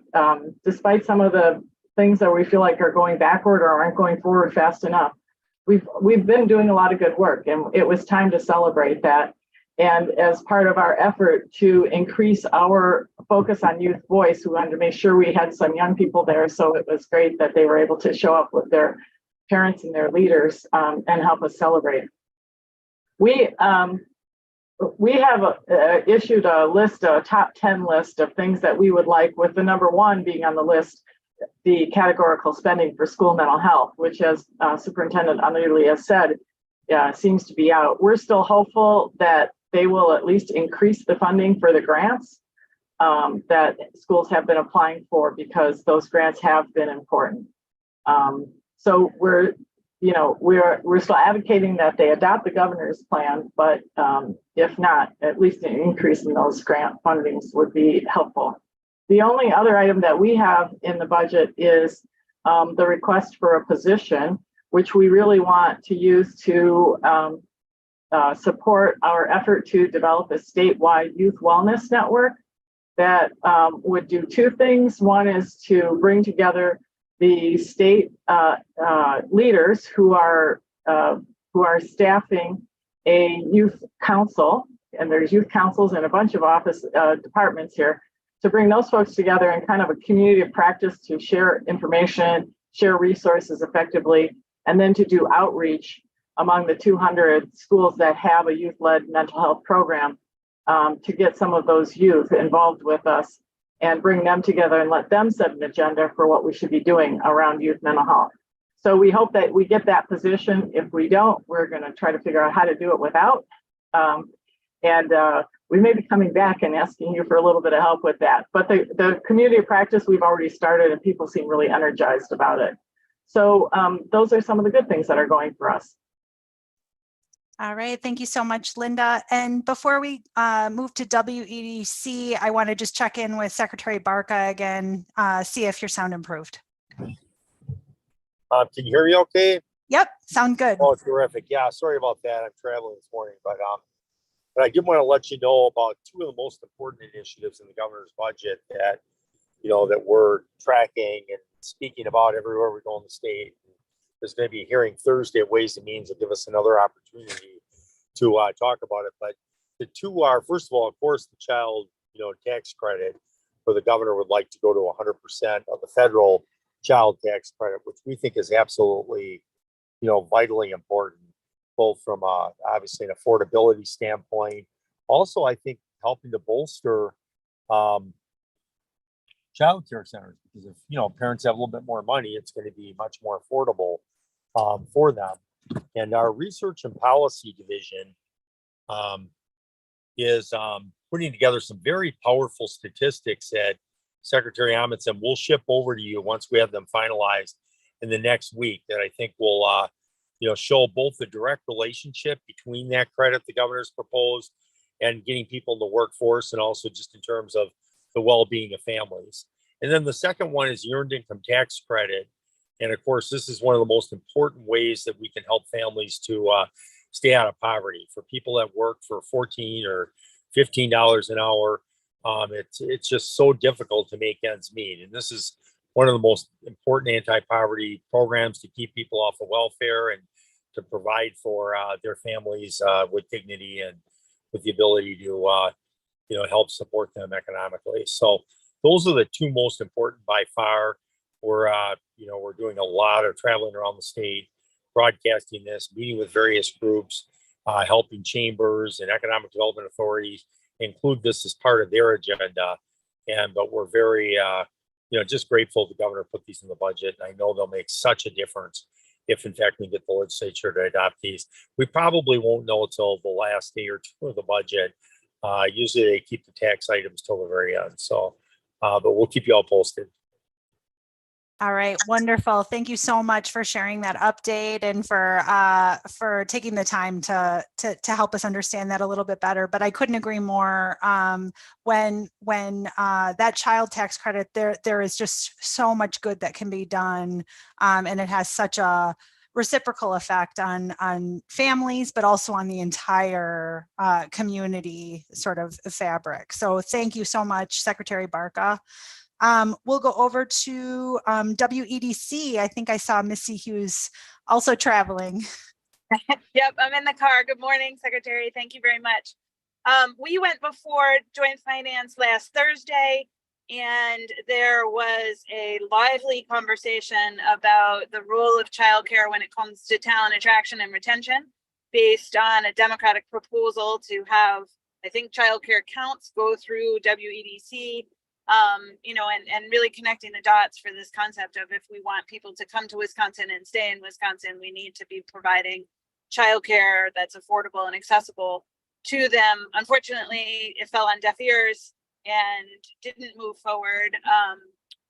despite some of the things that we feel like are going backward or aren't going forward fast enough, we've been doing a lot of good work, and it was time to celebrate that. And as part of our effort to increase our focus on youth voice, we wanted to make sure we had some young people there. So it was great that they were able to show up with their parents and their leaders and help us celebrate. We have issued a list, a top 10 list of things that we would like, with the number 1 being on the list, the categorical spending for school mental health, which, as Superintendent Underly has said, seems to be out. We're still hopeful that they will at least increase the funding for the grants that schools have been applying for, because those grants have been important. So we're still advocating that they adopt the governor's plan, but if not, at least an increase in those grant fundings would be helpful. The only other item that we have in the budget is the request for a position, which we really want to use to support our effort to develop a statewide youth wellness network that would do 2 things. One is to bring together the state leaders who are staffing a youth council, and there's youth councils in a bunch of office departments here, to bring those folks together in kind of a community of practice to share information, share resources effectively, and then to do outreach among the 200 schools that have a youth-led mental health program to get some of those youth involved with us and bring them together and let them set an agenda for what we should be doing around youth mental health. So we hope that we get that position. If we don't, we're going to try to figure out how to do it without. We may be coming back and asking you for a little bit of help with that. But the community of practice we've already started, and people seem really energized about it. So those are some of the good things that are going for us. All right, thank you so much, Linda. And before we move to WEDC, I want to just check in with Secretary Barca again, see if your sound improved. Can you hear me okay? Yep, sound good. Oh, terrific. Yeah, sorry about that. I'm traveling this morning, but I did want to let you know about 2 of the most important initiatives in the governor's budget that, that we're tracking and speaking about everywhere we go in the state. There's going to be a hearing Thursday at Ways and Means to give us another opportunity to talk about it. But the 2 are, first of all, of course, the child, tax credit, where the governor would like to go to 100% of the federal child tax credit, which we think is absolutely, vitally important, both from obviously an affordability standpoint. Also, I think helping to bolster child care centers, because if parents have a little bit more money, it's going to be much more affordable for them. And our research and policy division is putting together some very powerful statistics that Secretary Amundsen will ship over to you once we have them finalized in the next week, that I think will show both the direct relationship between that credit the governor's proposed and getting people in the workforce, and also just in terms of the well-being of families. And then the second one is the earned income tax credit. And of course, this is one of the most important ways that we can help families to stay out of poverty. For people that work for $14 or $15 an hour, it's just so difficult to make ends meet. And this is one of the most important anti-poverty programs to keep people off of welfare and to provide for their families with dignity and with the ability to help support them economically. So those are the 2 most important by far. We're doing a lot of traveling around the state, broadcasting this, meeting with various groups, helping chambers and economic development authorities include this as part of their agenda. But we're very, just grateful the governor put these in the budget. I know they'll make such a difference if, in fact, we get the legislature to adopt these. We probably won't know until the last day or 2 of the budget Usually they keep the tax items till the very end. So, but we'll keep you all posted. All right, wonderful. Thank you so much for sharing that update and for taking the time to help us understand that a little bit better. But I couldn't agree more. When that child tax credit, there is just so much good that can be done, and it has such a reciprocal effect on families, but also on the entire community sort of fabric. So thank you so much, Secretary Barca. We'll go over to WEDC. I think I saw Missy Hughes also traveling. Yep, I'm in the car. Good morning, Secretary. Thank you very much. We went before Joint Finance last Thursday, and there was a lively conversation about the role of childcare when it comes to talent attraction and retention, based on a Democratic proposal to have, I think, childcare counts go through WEDC. And really connecting the dots for this concept of, if we want people to come to Wisconsin and stay in Wisconsin, we need to be providing childcare that's affordable and accessible to them. Unfortunately, it fell on deaf ears and didn't move forward.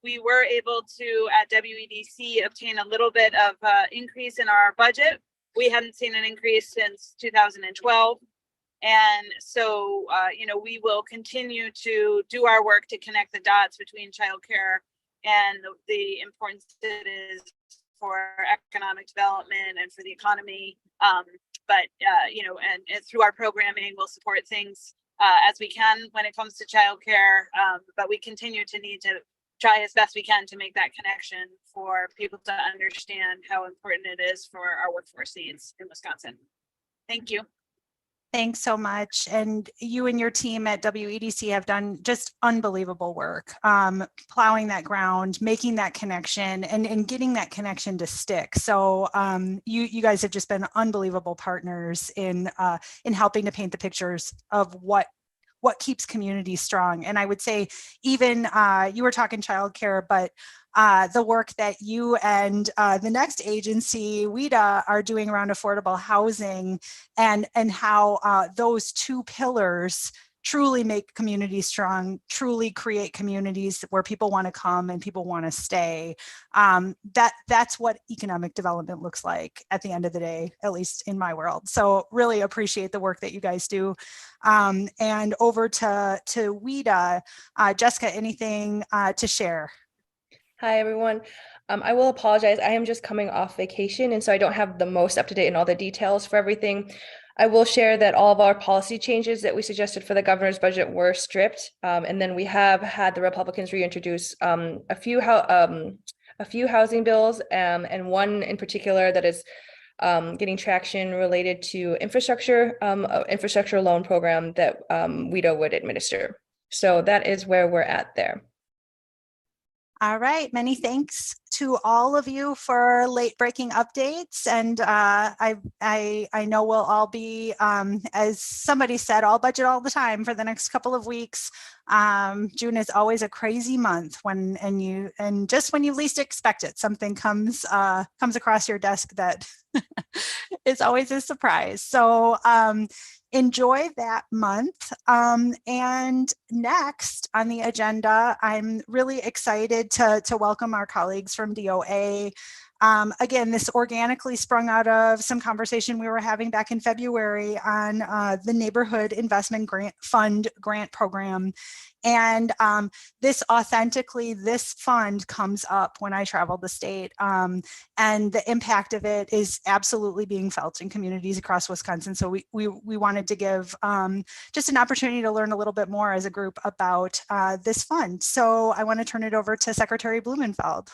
We were able to, at WEDC, obtain a little bit of increase in our budget. We hadn't seen an increase since 2012. And so, we will continue to do our work to connect the dots between childcare and the importance it is for economic development and for the economy. But through our programming, we'll support things as we can when it comes to childcare. But we continue to need to try as best we can to make that connection for people to understand how important it is for our workforce needs in Wisconsin. Thank you. Thanks so much. And you and your team at WEDC have done just unbelievable work, plowing that ground, making that connection, and getting that connection to stick. So you guys have just been unbelievable partners in helping to paint the pictures of what keeps communities strong. And I would say, even you were talking childcare, but the work that you and the next agency, WIDA, are doing around affordable housing, and how those two pillars truly make communities strong, truly create communities where people want to come and people want to stay. That's what economic development looks like at the end of the day, at least in my world. So really appreciate the work that you guys do. And over to WIDA, Jessica, anything to share? Hi, everyone. I will apologize. I am just coming off vacation, and so I don't have the most up to date and all the details for everything. I will share that all of our policy changes that we suggested for the governor's budget were stripped. And then we have had the Republicans reintroduce a few housing bills, and one in particular that is getting traction related to infrastructure loan program that WIDA would administer. So that is where we're at there. All right. Many thanks to all of you for late breaking updates. And I know we'll all be, as somebody said, all budget all the time for the next couple of weeks. June is always a crazy month and just when you least expect it, something comes across your desk that is always a surprise. So enjoy that month. And next on the agenda, I'm really excited to welcome our colleagues from DOA. Again, this organically sprung out of some conversation we were having back in February on the Neighborhood Investment Fund grant program. And this fund comes up when I travel the state, and the impact of it is absolutely being felt in communities across Wisconsin. So we wanted to give just an opportunity to learn a little bit more as a group about this fund. So I want to turn it over to Secretary Blumenfeld.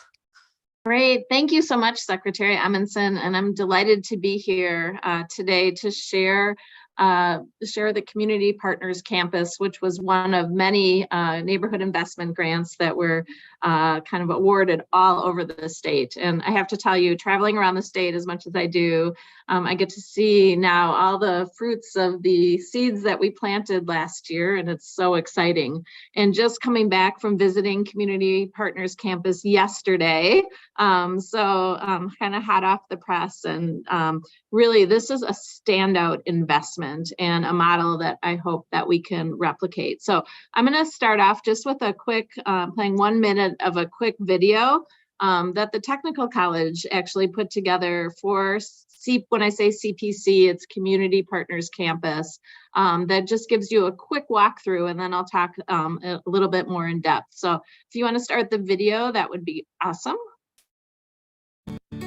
Great. Thank you so much, Secretary Amundson. And I'm delighted to be here today to share the Community Partners Campus, which was one of many neighborhood investment grants that were kind of awarded all over the state. And I have to tell you, traveling around the state as much as I do, I get to see now all the fruits of the seeds that we planted last year, and it's so exciting. And just coming back from visiting Community Partners Campus yesterday, kind of hot off the press, and really this is a standout investment investment and a model that I hope that we can replicate. So I'm going to start off just with a quick, playing 1 minute of a quick video that the Technical College actually put together for when I say CPC, it's Community Partners Campus. That just gives you a quick walkthrough, and then I'll talk a little bit more in depth. So if you want to start the video, that would be awesome.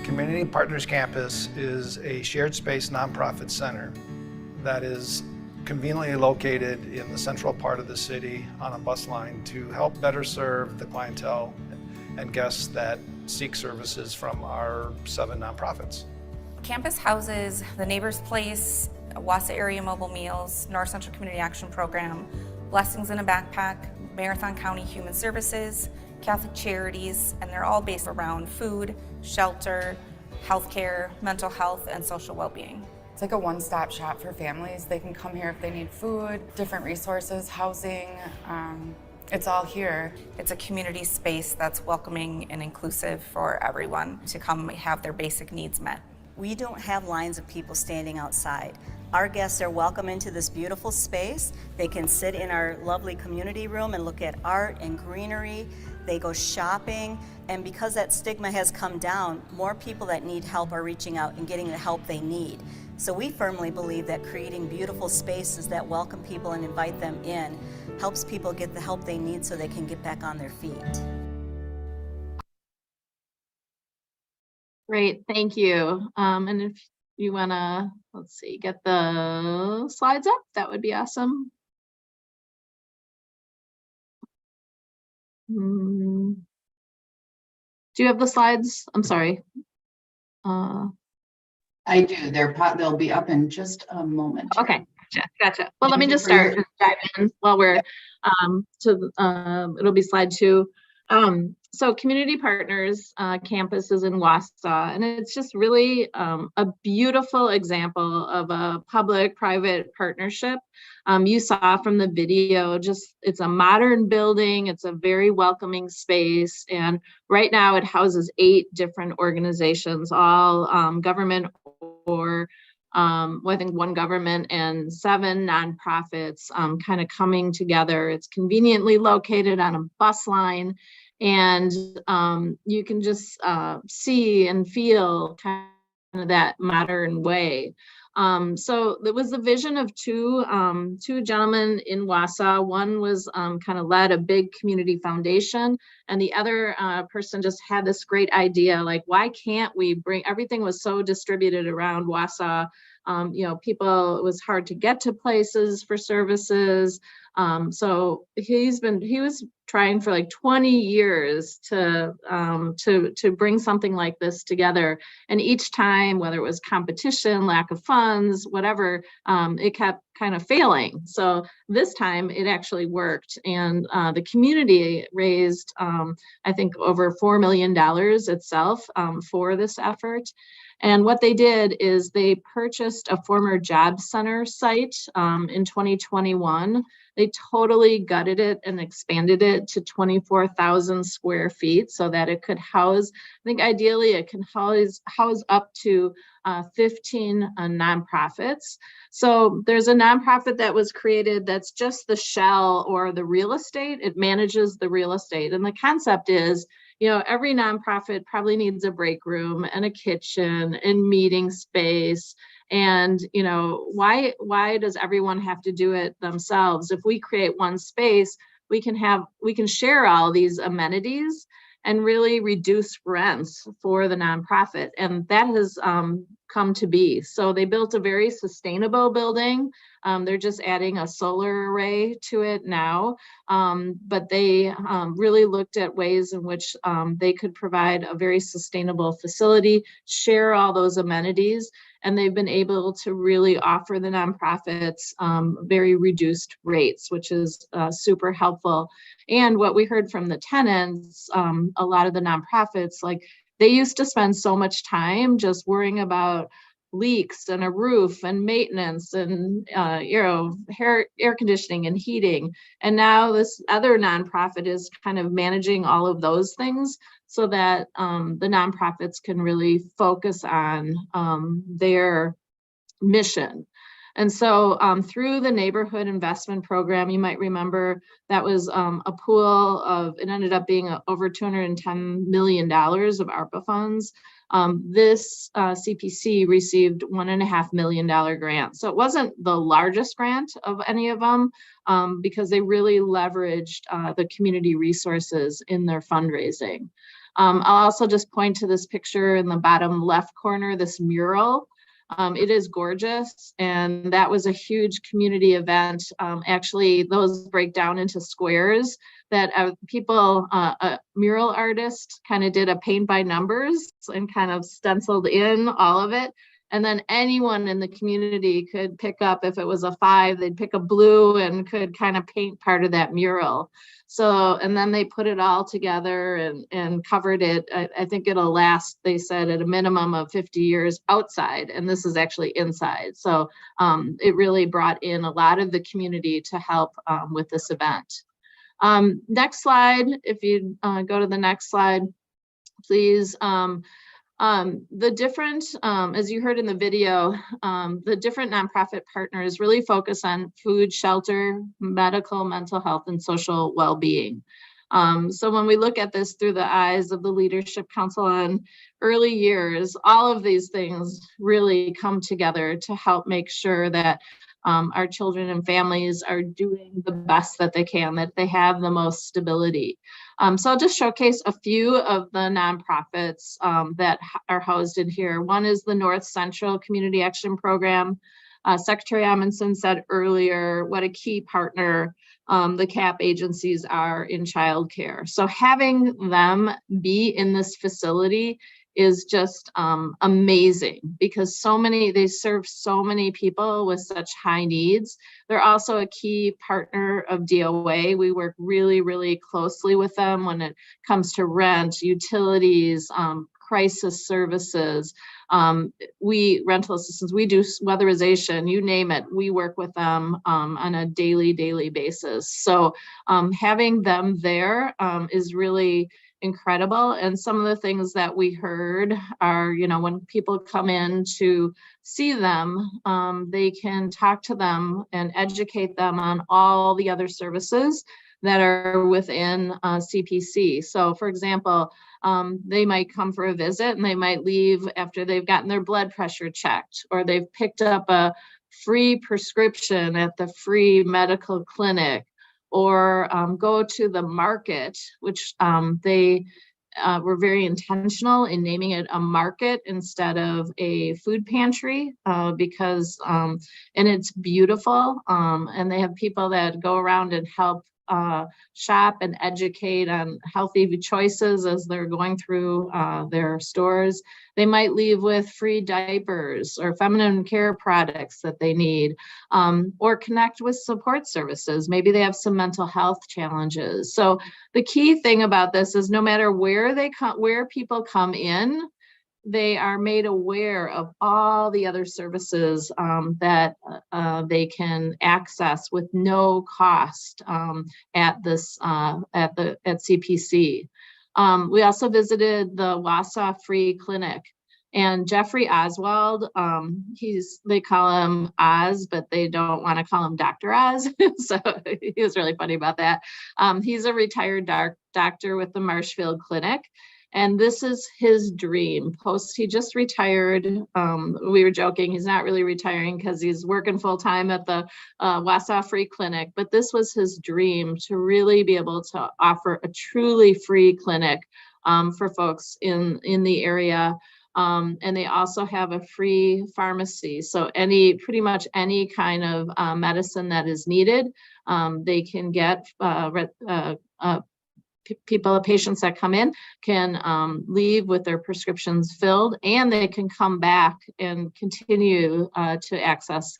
Community Partners Campus is a shared space nonprofit center that is conveniently located in the central part of the city on a bus line to help better serve the clientele and guests that seek services from our 7 nonprofits. Campus houses the Neighbor's Place, Wausau Area Mobile Meals, North Central Community Action Program, Blessings in a Backpack, Marathon County Human Services, Catholic Charities, and they're all based around food, shelter, healthcare, mental health, and social well-being. It's like a one-stop shop for families. They can come here if they need food, different resources, housing. It's all here. It's a community space that's welcoming and inclusive for everyone to come have their basic needs met. We don't have lines of people standing outside. Our guests are welcome into this beautiful space. They can sit in our lovely community room and look at art and greenery. They go shopping, and because that stigma has come down, more people that need help are reaching out and getting the help they need. So we firmly believe that creating beautiful spaces that welcome people and invite them in helps people get the help they need so they can get back on their feet. Great, thank you. And if you wanna, let's see, get the slides up, that would be awesome. Do you have the slides? I'm sorry. I do. They'll be up in just a moment. Okay, gotcha. Well, let me just start and dive in while we're it'll be slide 2. So Community Partners Campus is in Wausau, and it's just really a beautiful example of a public-private partnership. You saw from the video, it's a modern building, it's a very welcoming space, and right now it houses 8 different organizations, all government or well, I think 1 government and 7 nonprofits kind of coming together. It's conveniently located on a bus line, and you can just see and feel kind of that modern way. So there was the vision of two gentlemen in Wausau. One was kind of led a big community foundation, and the other person just had this great idea, like, why can't we bring, everything was so distributed around Wausau. You know, people, it was hard to get to places for services. So he was trying for like 20 years to bring something like this together. And each time, whether it was competition, lack of funds, whatever, it kept kind of failing. So this time it actually worked. And the community raised, I think, over $4 million itself for this effort. And what they did is they purchased a former job center site in 2021. They totally gutted it and expanded it to 24,000 square feet so that it could house, I think ideally it can house up to 15 nonprofits. So there's a nonprofit that was created that's just the shell or the real estate. It manages the real estate. And the concept is, you know, every nonprofit probably needs a break room and a kitchen and meeting space. And, you know, why does everyone have to do it themselves? If we create one space, we can share all these amenities and really reduce rents for the nonprofit. And that has come to be. So they built a very sustainable building. They're just adding a solar array to it now. But they really looked at ways in which they could provide a very sustainable facility, share all those amenities, and they've been able to really offer the nonprofits very reduced rates, which is super helpful. And what we heard from the tenants, a lot of the nonprofits, like, they used to spend so much time just worrying about leaks and a roof and maintenance and you know, air conditioning and heating. And now this other nonprofit is kind of managing all of those things so that the nonprofits can really focus on their mission. And so through the neighborhood investment program, you might remember that was a pool of, it ended up being over $210 million of ARPA funds. This CPC received $1.5 million grant. So it wasn't the largest grant of any of them because they really leveraged the community resources in their fundraising. I'll also just point to this picture in the bottom left corner, this mural. It is gorgeous, and that was a huge community event. Actually, those break down into squares that people, a mural artist kind of did a paint by numbers and kind of stenciled in all of it. And then anyone in the community could pick up, if it was a 5, they'd pick a blue and could kind of paint part of that mural. So, and then they put it all together and covered it. I think it'll last, they said, at a minimum of 50 years outside, and this is actually inside. So it really brought in a lot of the community to help with this event. Next slide, if you go to the next slide, please. The different, as you heard in the video, the different nonprofit partners really focus on food, shelter, medical, mental health, and social well-being. So when we look at this through the eyes of the Leadership Council on early years, all of these things really come together to help make sure that our children and families are doing the best that they can, that they have the most stability. So I'll just showcase a few of the nonprofits that are housed in here. One is the North Central Community Action Program. Secretary Amundson said earlier what a key partner the CAP agencies are in childcare. So having them be in this facility is just amazing, because they serve so many people with such high needs. They're also a key partner of DOA. We work really, really closely with them when it comes to rent, utilities, crisis services, rental assistance, we do weatherization, you name it, we work with them on a daily basis. So having them there is really incredible. And some of the things that we heard are, when people come in to see them, they can talk to them and educate them on all the other services that are within CPC. So for example, they might come for a visit and they might leave after they've gotten their blood pressure checked, or they've picked up a free prescription at the free medical clinic, or go to the market, which they were very intentional in naming it a market instead of a food pantry, because, and it's beautiful, and they have people that go around and help shop and educate on healthy choices as they're going through their stores. They might leave with free diapers or feminine care products that they need, or connect with support services. Maybe they have some mental health challenges. So the key thing about this is no matter where people come in, they are made aware of all the other services that they can access with no cost at CPC. We also visited the Wausau Free Clinic, and Jeffrey Oswald, they call him Oz, but they don't want to call him Dr. Oz. So he was really funny about that. He's a retired doctor with the Marshfield Clinic. And this is his dream. He just retired. We were joking, he's not really retiring because he's working full time at the Wausau Free Clinic, but this was his dream, to really be able to offer a truly free clinic for folks in the area. And they also have a free pharmacy. So pretty much any kind of medicine that is needed, they can get patients that come in can leave with their prescriptions filled, and they can come back and continue to access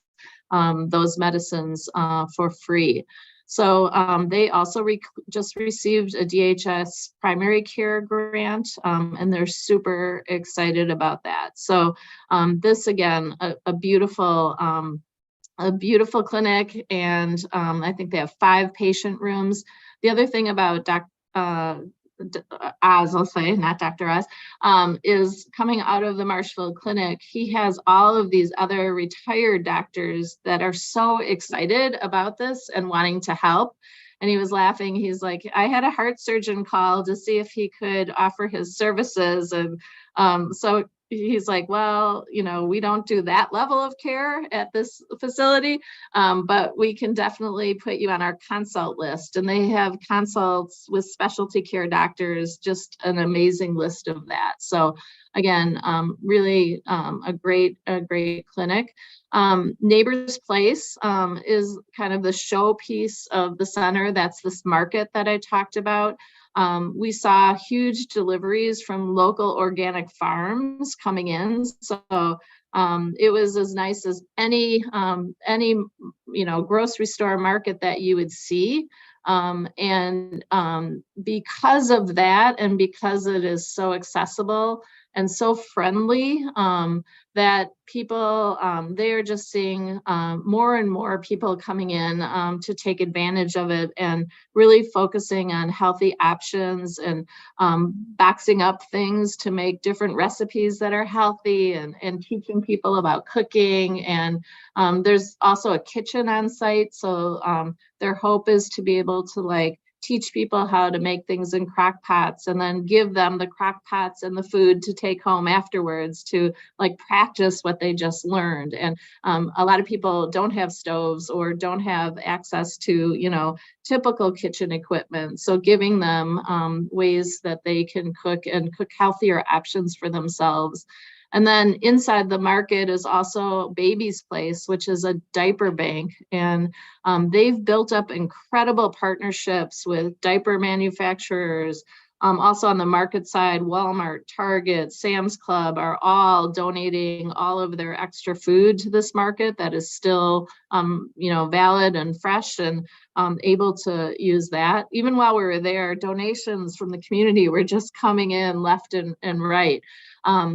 those medicines for free. So they also just received a DHS primary care grant, and they're super excited about that. So this, again, a beautiful clinic, and I think they have 5 patient rooms. The other thing about Oz, I'll say, not Dr. Oz, is coming out of the Marshfield Clinic. He has all of these other retired doctors that are so excited about this and wanting to help. And he was laughing. He's like, I had a heart surgeon call to see if he could offer his services. And so he's like, well, you know, we don't do that level of care at this facility, but we can definitely put you on our consult list. And they have consults with specialty care doctors, just an amazing list of that. So again, really a great clinic. Neighbors Place is kind of the showpiece of the center. That's this market that I talked about. We saw huge deliveries from local organic farms coming in. So it was as nice as any grocery store market that you would see. And because of that, and because it is so accessible and so friendly, that people, they are just seeing more and more people coming in to take advantage of it, and really focusing on healthy options, and boxing up things to make different recipes that are healthy, and teaching people about cooking. And there's also a kitchen on site. So their hope is to be able to teach people how to make things in crock pots, and then give them the crock pots and the food to take home afterwards to practice what they just learned. And a lot of people don't have stoves or don't have access to, typical kitchen equipment. So giving them ways that they can cook, and cook healthier options for themselves. And then inside the market is also Baby's Place, which is a diaper bank. And they've built up incredible partnerships with diaper manufacturers. Also on the market side, Walmart, Target, Sam's Club are all donating all of their extra food to this market that is still, valid and fresh, and able to use that. Even while we were there, donations from the community were just coming in left and right.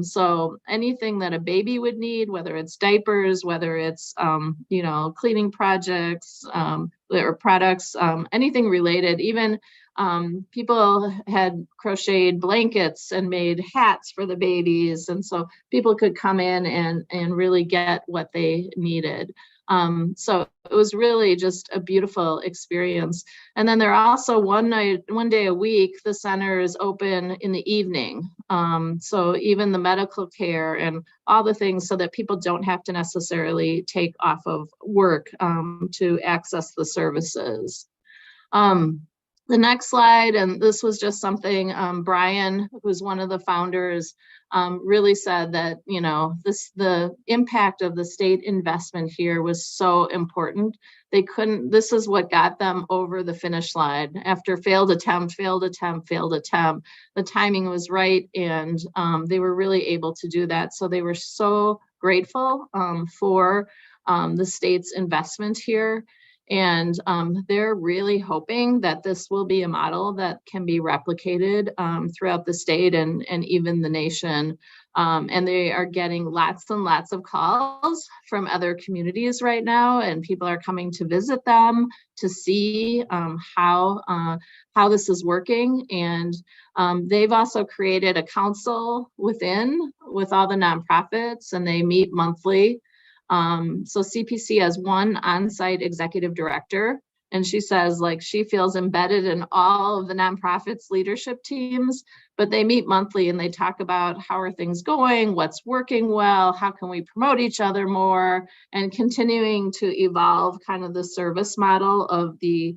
So anything that a baby would need, whether it's diapers, whether it's, cleaning projects or products, anything related, even people had crocheted blankets and made hats for the babies. And so people could come in and really get what they needed. So it was really just a beautiful experience. And then there are also one day a week, the center is open in the evening. So even the medical care and all the things, so that people don't have to necessarily take off of work to access the services. The next slide, and this was just something Brian, who's one of the founders, really said that, the impact of the state investment here was so important. This is what got them over the finish line after failed attempt. The timing was right, and they were really able to do that. So they were so grateful for the state's investment here. And they're really hoping that this will be a model that can be replicated throughout the state and even the nation. And they are getting lots and lots of calls from other communities right now, and people are coming to visit them to see how this is working. And they've also created a council with all the nonprofits, and they meet monthly. So CPC has one on-site executive director, and she says she feels embedded in all of the nonprofits leadership teams, but they meet monthly and they talk about how are things going, what's working well, how can we promote each other more, and continuing to evolve kind of the service model of the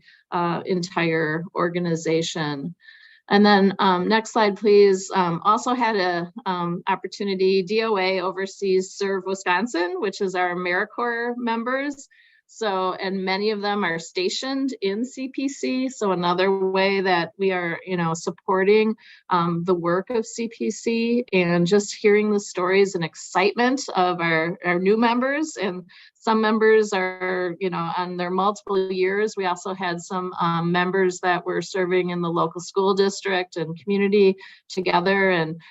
entire organization. And then next slide, please. Also had a opportunity, DOA oversees Serve Wisconsin, which is our AmeriCorps members. So, and many of them are stationed in CPC. So another way that we are, supporting the work of CPC, and just hearing the stories and excitement of our new members, and some members are, on their multiple years. We also had some members that were serving in the local school district and community together. And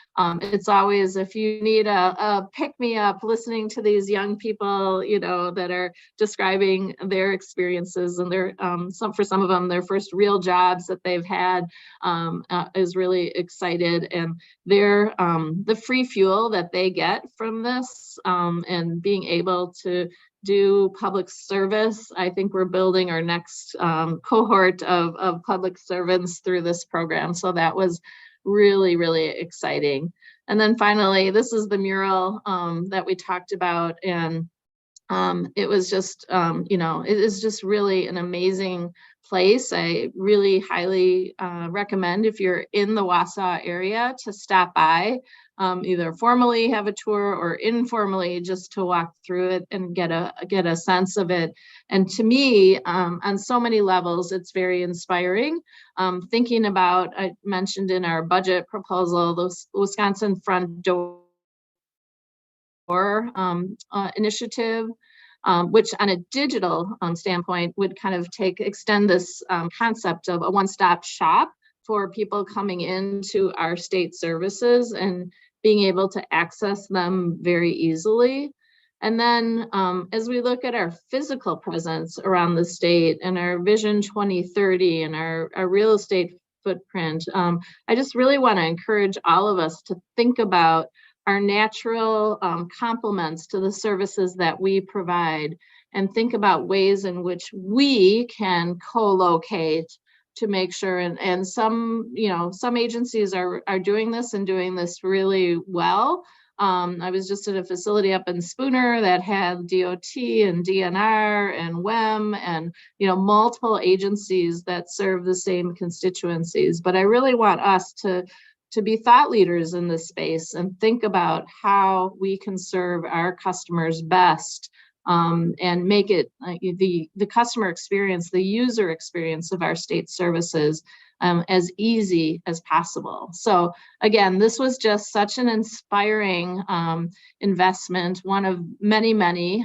it's always, if you need a pick-me-up, listening to these young people, that are describing their experiences and their, for some of them, their first real jobs that they've had, is really excited. And their, the free fuel that they get from this, and being able to do public service. I think we're building our next cohort of public servants through this program. So that was really, really exciting. And then finally, this is the mural that we talked about. And it was just, it is just really an amazing place. I really highly recommend, if you're in the Wausau area, to stop by, either formally have a tour or informally just to walk through it and get a sense of it. And to me, on so many levels, it's very inspiring. Thinking about, I mentioned in our budget proposal, the Wisconsin Front Door initiative, which on a digital standpoint would kind of extend this concept of a one-stop shop for people coming into our state services and being able to access them very easily. And then as we look at our physical presence around the state and our Vision 2030 and our real estate footprint, I just really want to encourage all of us to think about our natural complements to the services that we provide, and think about ways in which we can co-locate to make sure, and some, some agencies are doing this and doing this really well. I was just at a facility up in Spooner that had DOT and DNR and WEM and, multiple agencies that serve the same constituencies. But I really want us to be thought leaders in this space and think about how we can serve our customers best, and make it the customer experience, the user experience of our state services as easy as possible. So again, this was just such an inspiring investment, one of many, many.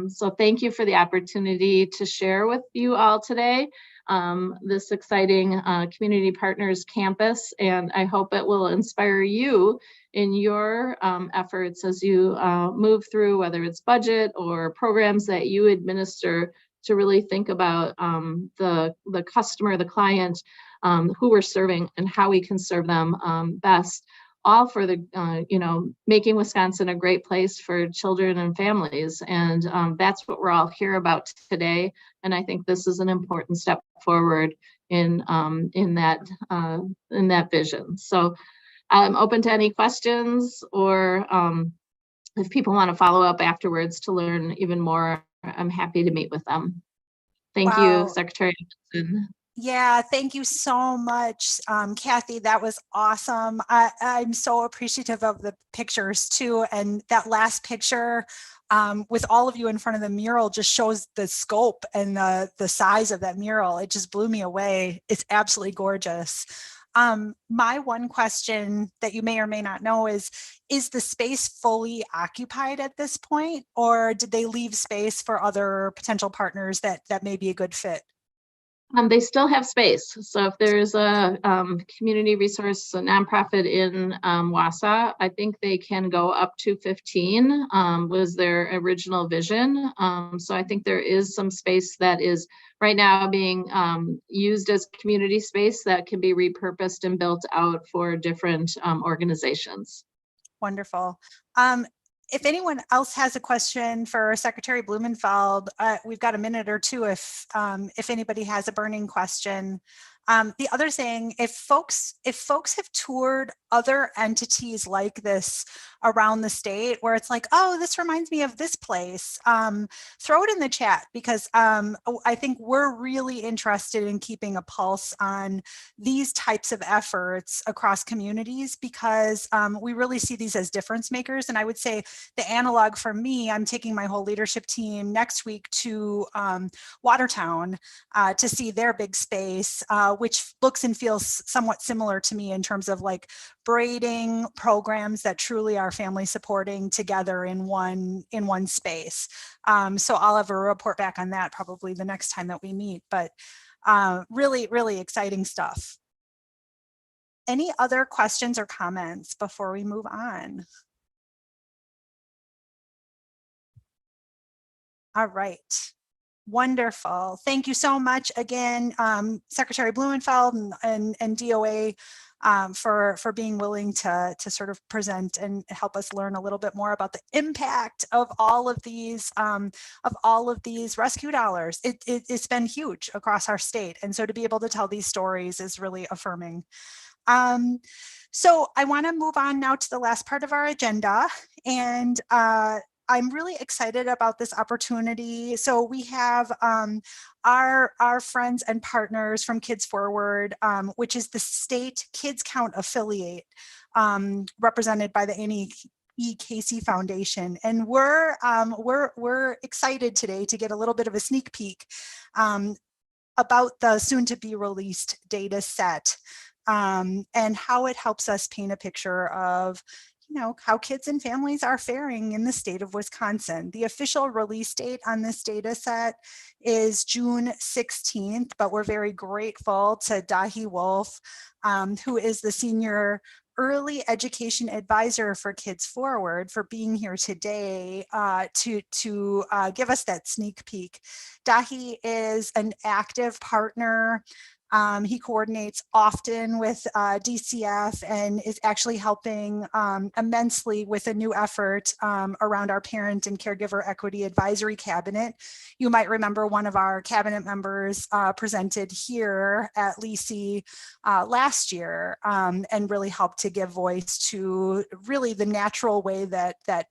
So thank you for the opportunity to share with you all today this exciting Community Partners Campus, and I hope it will inspire you in your efforts as you move through, whether it's budget or programs that you administer, to really think about the customer, the client, who we're serving and how we can serve them best, all for the, making Wisconsin a great place for children and families. And that's what we're all here about today. And I think this is an important step forward in that vision. So I'm open to any questions, or if people want to follow up afterwards to learn even more, I'm happy to meet with them. Thank you, Secretary Hudson. Yeah, thank you so much, Kathy. That was awesome. I'm so appreciative of the pictures too. And that last picture with all of you in front of the mural just shows the scope and the size of that mural. It just blew me away. It's absolutely gorgeous. My one question that you may or may not know is the space fully occupied at this point, or did they leave space for other potential partners that may be a good fit? They still have space. So if there's a community resource, a nonprofit in Wausau, I think they can go up to 15 was their original vision. So I think there is some space that is right now being used as community space that can be repurposed and built out for different organizations. Wonderful. If anyone else has a question for Secretary Blumenfeld, we've got a minute or two if anybody has a burning question. The other thing, if folks have toured other entities like this around the state where it's like, oh, this reminds me of this place, throw it in the chat, because I think we're really interested in keeping a pulse on these types of efforts across communities, because we really see these as difference makers. And I would say the analog for me, I'm taking my whole leadership team next week to Watertown to see their big space, which looks and feels somewhat similar to me in terms of like braiding programs that truly are family supporting together in one space. So I'll have a report back on that probably the next time that we meet, but really, really exciting stuff. Any other questions or comments before we move on? All right. Wonderful. Thank you so much again, Secretary Blumenfeld and DOA for being willing to sort of present and help us learn a little bit more about the impact of all of these rescue dollars. It's been huge across our state. And so to be able to tell these stories is really affirming. So I want to move on now to the last part of our agenda, and I'm really excited about this opportunity. So we have our friends and partners from Kids Forward, which is the state Kids Count affiliate, represented by the Annie E. Casey Foundation, and we're excited today to get a little bit of a sneak peek about the soon-to-be released data set. And how it helps us paint a picture of, how kids and families are faring in the state of Wisconsin. The official release date on this data set is June 16th, but we're very grateful to Dahi Wolf, who is the Senior Early Education Advisor for Kids Forward, for being here today to give us that sneak peek. Dahi is an active partner. He coordinates often with DCF and is actually helping immensely with a new effort around our Parent and Caregiver Equity Advisory Cabinet. You might remember one of our cabinet members presented here at LECE last year and really helped to give voice to really the natural way that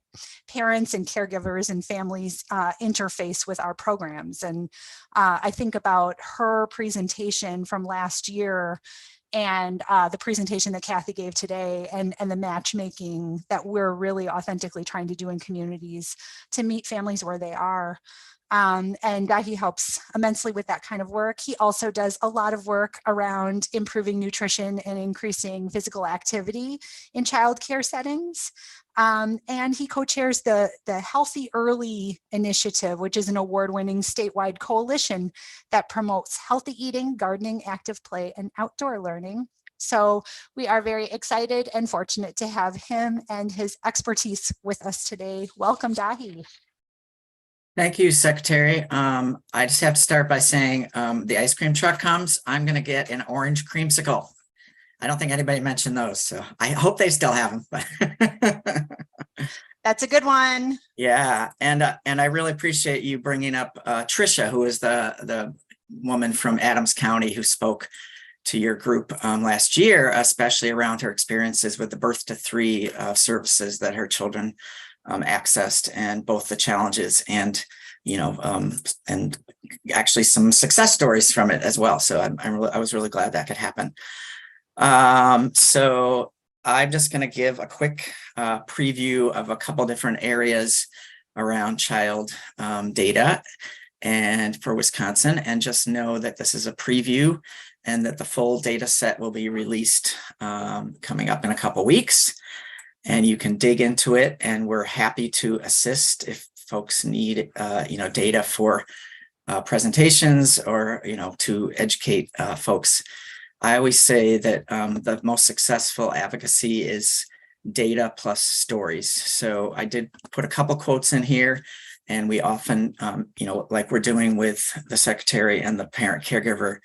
parents and caregivers and families interface with our programs. And I think about her presentation from last year and the presentation that Kathy gave today and the matchmaking that we're really authentically trying to do in communities to meet families where they are. And he helps immensely with that kind of work. He also does a lot of work around improving nutrition and increasing physical activity in childcare settings. And he co-chairs the Healthy Early Initiative, which is an award-winning statewide coalition that promotes healthy eating, gardening, active play, and outdoor learning. So we are very excited and fortunate to have him and his expertise with us today. Welcome, Dahi. Thank you, Secretary. I just have to start by saying the ice cream truck comes, I'm going to get an orange creamsicle. I don't think anybody mentioned those, so I hope they still have them. That's a good one. Yeah, and I really appreciate you bringing up Trisha, who is the woman from Adams County who spoke to your group last year, especially around her experiences with the birth to 3 services that her children accessed, and both the challenges and and actually some success stories from it as well. So I was really glad that could happen. So I'm just going to give a quick preview of a couple different areas around child data and for Wisconsin, and just know that this is a preview and that the full data set will be released coming up in a couple weeks. And you can dig into it, and we're happy to assist if folks need, data for presentations or, to educate folks. I always say that the most successful advocacy is data plus stories. So I did put a couple quotes in here, and we often, like we're doing with the Secretary and the Parent Caregiver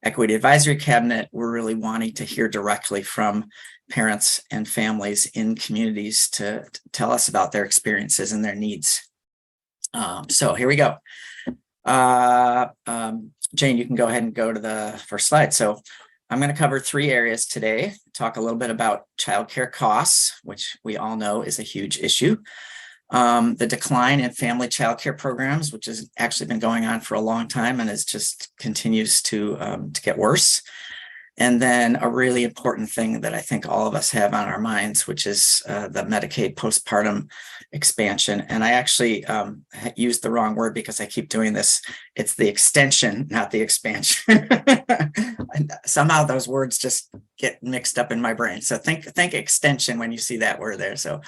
Equity Advisory Cabinet, we're really wanting to hear directly from parents and families in communities to tell us about their experiences and their needs. So here we go. Jane, you can go ahead and go to the first slide. So I'm going to cover 3 areas today. Talk a little bit about childcare costs, which we all know is a huge issue. The decline in family childcare programs, which has actually been going on for a long time and is just continues to get worse. And then a really important thing that I think all of us have on our minds, which is the Medicaid postpartum expansion. And I actually used the wrong word because I keep doing this. It's the extension, not the expansion. And somehow those words just get mixed up in my brain. So think extension when you see that word there. So,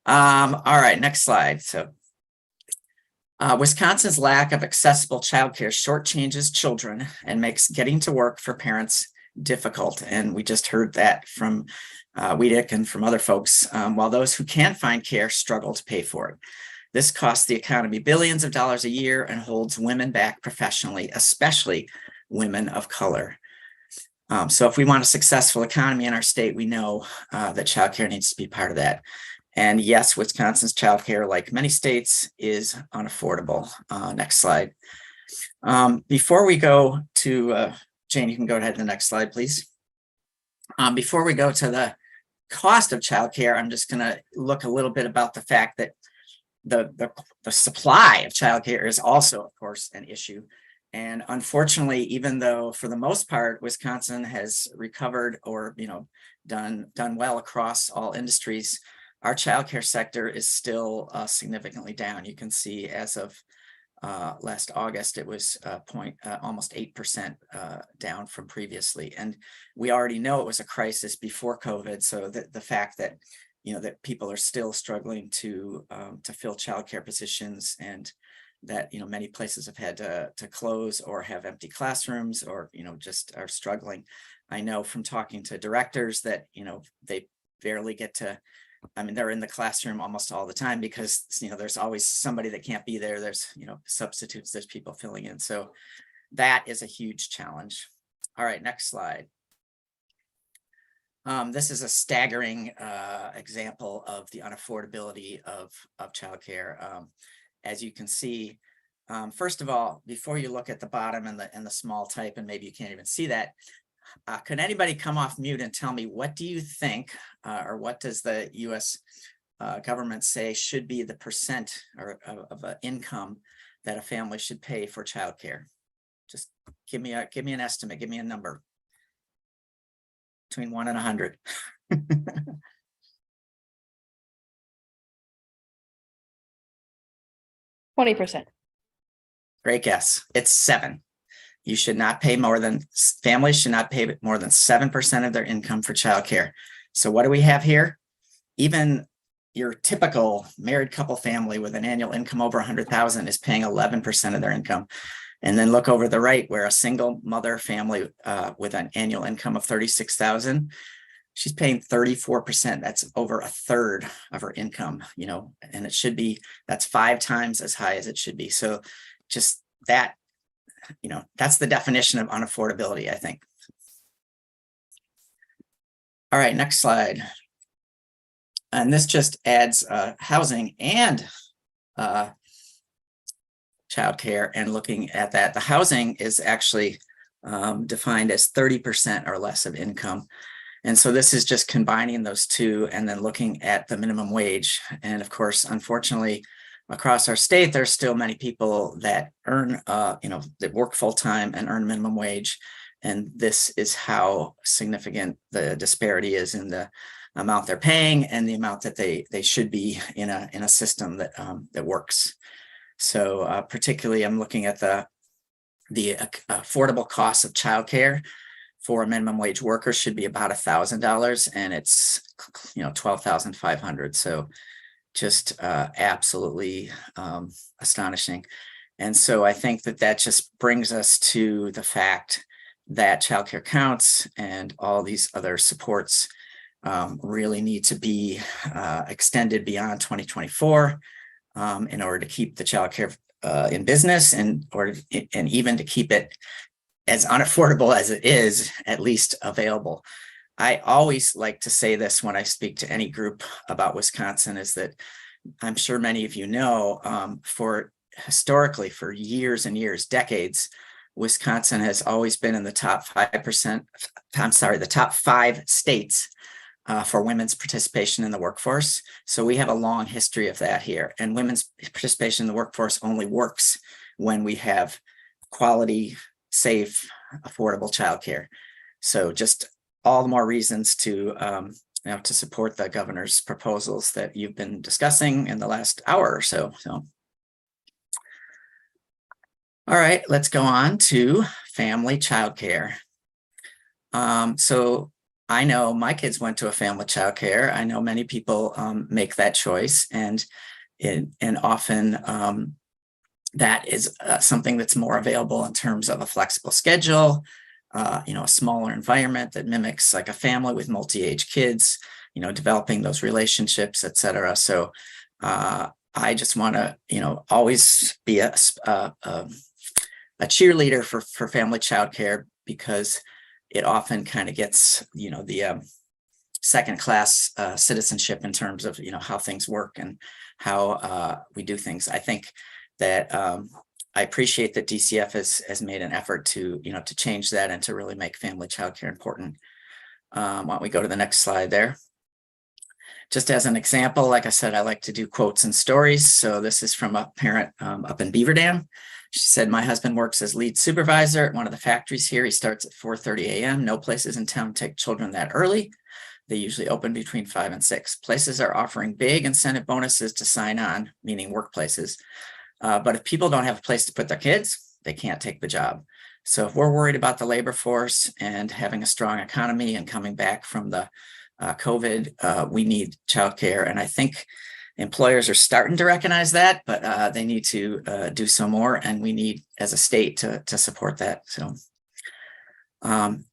all right, next slide. So Wisconsin's lack of accessible childcare shortchanges children and makes getting to work for parents difficult. And we just heard that from Weedick and from other folks, while those who can find care struggle to pay for it. This costs the economy billions of dollars a year and holds women back professionally, especially women of color. So if we want a successful economy in our state, we know that childcare needs to be part of that. And yes, Wisconsin's childcare, like many states, is unaffordable. Next slide. Before we go to Jane, you can go ahead to the next slide, please. Before we go to the cost of childcare, I'm just going to look a little bit about the fact that the supply of childcare is also, of course, an issue. And unfortunately, even though for the most part, Wisconsin has recovered or done well across all industries, our childcare sector is still significantly down. You can see as of last August, it was almost 8% down from previously. And we already know it was a crisis before COVID. So the fact that, that people are still struggling to fill childcare positions, and that, many places have had to close or have empty classrooms, or, just are struggling. I know from talking to directors that, they barely get to, they're in the classroom almost all the time because, there's always somebody that can't be there. There's, substitutes, there's people filling in. So that is a huge challenge. All right, next slide. This is a staggering example of the unaffordability of childcare. As you can see, first of all, before you look at the bottom and the small type, and maybe you can't even see that, can anybody come off mute and tell me, what do you think, or what does the U.S. Government say should be the percent of income that a family should pay for childcare? Just give me an estimate, give me a number. Between 1 and 100. 20%. Great guess. It's 7. You should not pay more than, families should not pay more than 7% of their income for childcare. So what do we have here? Even your typical married couple family with an annual income over 100,000 is paying 11% of their income. And then look over the right, where a single mother family with an annual income of 36,000, she's paying 34%. That's over a third of her income, and it should be, that's 5 times as high as it should be. So just that, that's the definition of unaffordability, I think. All right, next slide. And this just adds housing and childcare, and looking at that, the housing is actually defined as 30% or less of income. And so this is just combining those two and then looking at the minimum wage. And of course, unfortunately, across our state, there's still many people that earn, that work full time and earn minimum wage. And this is how significant the disparity is in the amount they're paying and the amount that they should be in a system that that works. So particularly, I'm looking at the affordable cost of childcare for a minimum wage worker should be about $1,000, and it's $12,500. So just absolutely astonishing. And so I think that just brings us to the fact that childcare counts and all these other supports really need to be extended beyond 2024 in order to keep the childcare in business, and even to keep it as unaffordable as it is, at least available. I always like to say this when I speak to any group about Wisconsin, is that I'm sure many of you know, historically, for years and years, decades, Wisconsin has always been in the top 5%, the top 5 states for women's participation in the workforce. So we have a long history of that here. And women's participation in the workforce only works when we have quality, safe, affordable childcare. So just all the more reasons to to support the governor's proposals that you've been discussing in the last hour or so. All right, let's go on to family childcare. So I know my kids went to a family childcare. I know many people make that choice, and often that is something that's more available in terms of a flexible schedule, a smaller environment that mimics like a family with multi-age kids, developing those relationships, et cetera. So I just want to, always be a cheerleader for family childcare, because it often kind of gets, the second class citizenship in terms of, how things work and how we do things. I think that I appreciate that DCF has made an effort to, to change that and to really make family childcare important. Why don't we go to the next slide there? Just as an example, like I said, I like to do quotes and stories. So this is from a parent up in Beaver Dam. She said, "My husband works as lead supervisor at one of the factories here. He starts at 4:30 a.m. No places in town take children that early. They usually open between 5 and 6. Places are offering big incentive bonuses to sign on," meaning workplaces. "But if people don't have a place to put their kids, they can't take the job. So if we're worried about the labor force and having a strong economy and coming back from the COVID, we need childcare." And I think employers are starting to recognize that, but they need to do some more, and we need, as a state, to support that. So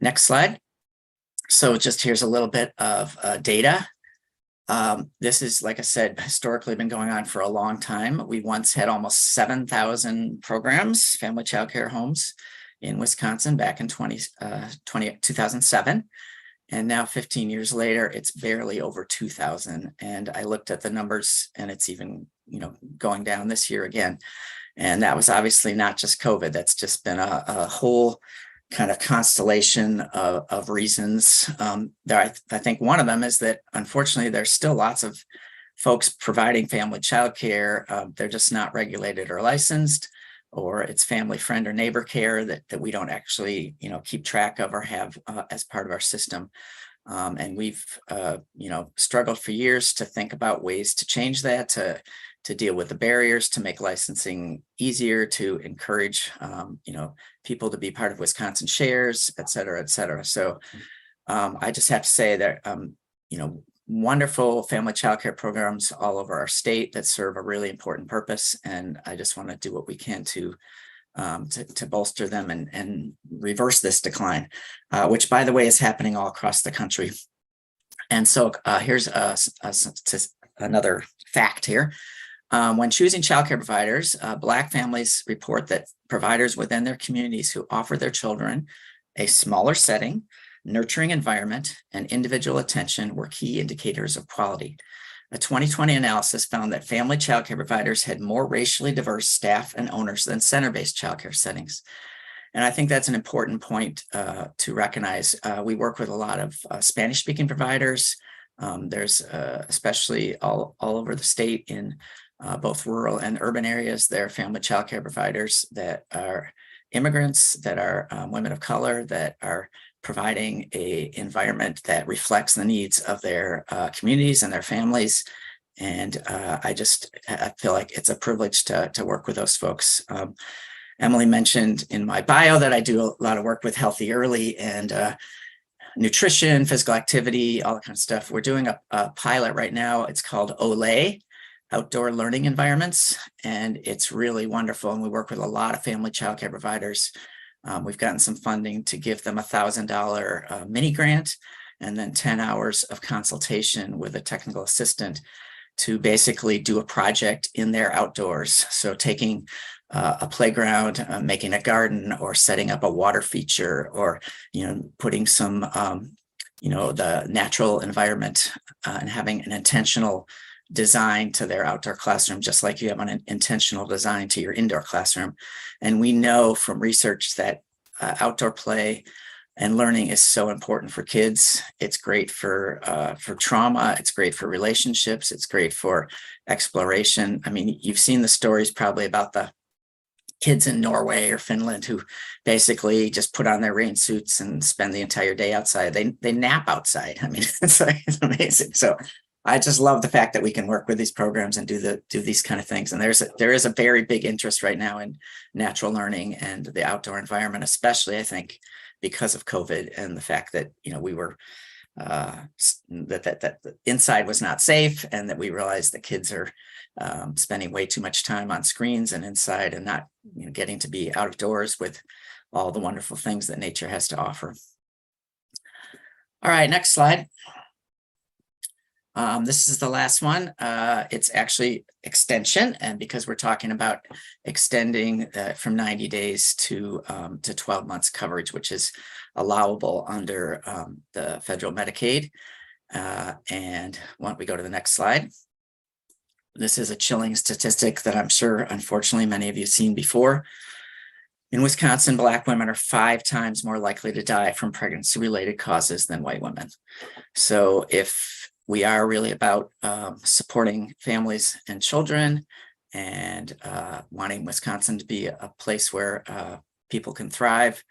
next slide. So just here's a little bit of data. This is, like I said, historically been going on for a long time. We once had almost 7,000 programs, family childcare homes in Wisconsin back in 2007. And now 15 years later, it's barely over 2,000. And I looked at the numbers, and it's even, going down this year again. And that was obviously not just COVID. That's just been a whole kind of constellation of reasons. I think one of them is that, unfortunately, there's still lots of folks providing family childcare. They're just not regulated or licensed, or it's family, friend, or neighbor care that we don't actually, keep track of or have as part of our system. And we've, struggled for years to think about ways to change that, to deal with the barriers, to make licensing easier, to encourage, people to be part of Wisconsin Shares, et cetera, et cetera. So I just have to say that, wonderful family childcare programs all over our state that serve a really important purpose. And I just want to do what we can to bolster them and reverse this decline, which, by the way, is happening all across the country. And so here's another fact here. When choosing childcare providers, Black families report that providers within their communities who offer their children a smaller setting, nurturing environment, and individual attention were key indicators of quality. A 2020 analysis found that family childcare providers had more racially diverse staff and owners than center-based childcare settings. And I think that's an important point to recognize. We work with a lot of Spanish-speaking providers. There's especially all over the state in both rural and urban areas, there are family childcare providers that are immigrants, that are women of color, that are providing an environment that reflects the needs of their communities and their families. And I feel like it's a privilege to work with those folks. Emily mentioned in my bio that I do a lot of work with Healthy Early and nutrition, physical activity, all that kind of stuff. We're doing a pilot right now. It's called OLE, Outdoor Learning Environments, and it's really wonderful. And we work with a lot of family childcare providers. We've gotten some funding to give them $1,000 mini grant, and then 10 hours of consultation with a technical assistant to basically do a project in their outdoors. So taking a playground, making a garden, or setting up a water feature, or putting some the natural environment and having an intentional design to their outdoor classroom, just like you have an intentional design to your indoor classroom. And we know from research that outdoor play and learning is so important for kids. It's great for trauma. It's great for relationships. It's great for exploration. I mean, you've seen the stories probably about the kids in Norway or Finland who basically just put on their rain suits and spend the entire day outside. They nap outside. I mean, it's amazing. So I just love the fact that we can work with these programs and do these kind of things. And there is a very big interest right now in natural learning and the outdoor environment, especially I think because of COVID and the fact that, you know, we were that the inside was not safe, and that we realized that kids are spending way too much time on screens and inside, and not, you know, getting to be out of doors with all the wonderful things that nature has to offer. All right, next slide. This is the last one. It's actually extension, and because we're talking about extending from 90 days to 12 months coverage, which is allowable under the federal Medicaid. And why don't we go to the next slide? This is a chilling statistic that I'm sure, unfortunately, many of you have seen before. In Wisconsin, Black women are 5 times more likely to die from pregnancy-related causes than white women. So if we are really about supporting families and children and wanting Wisconsin to be a place where people can thrive,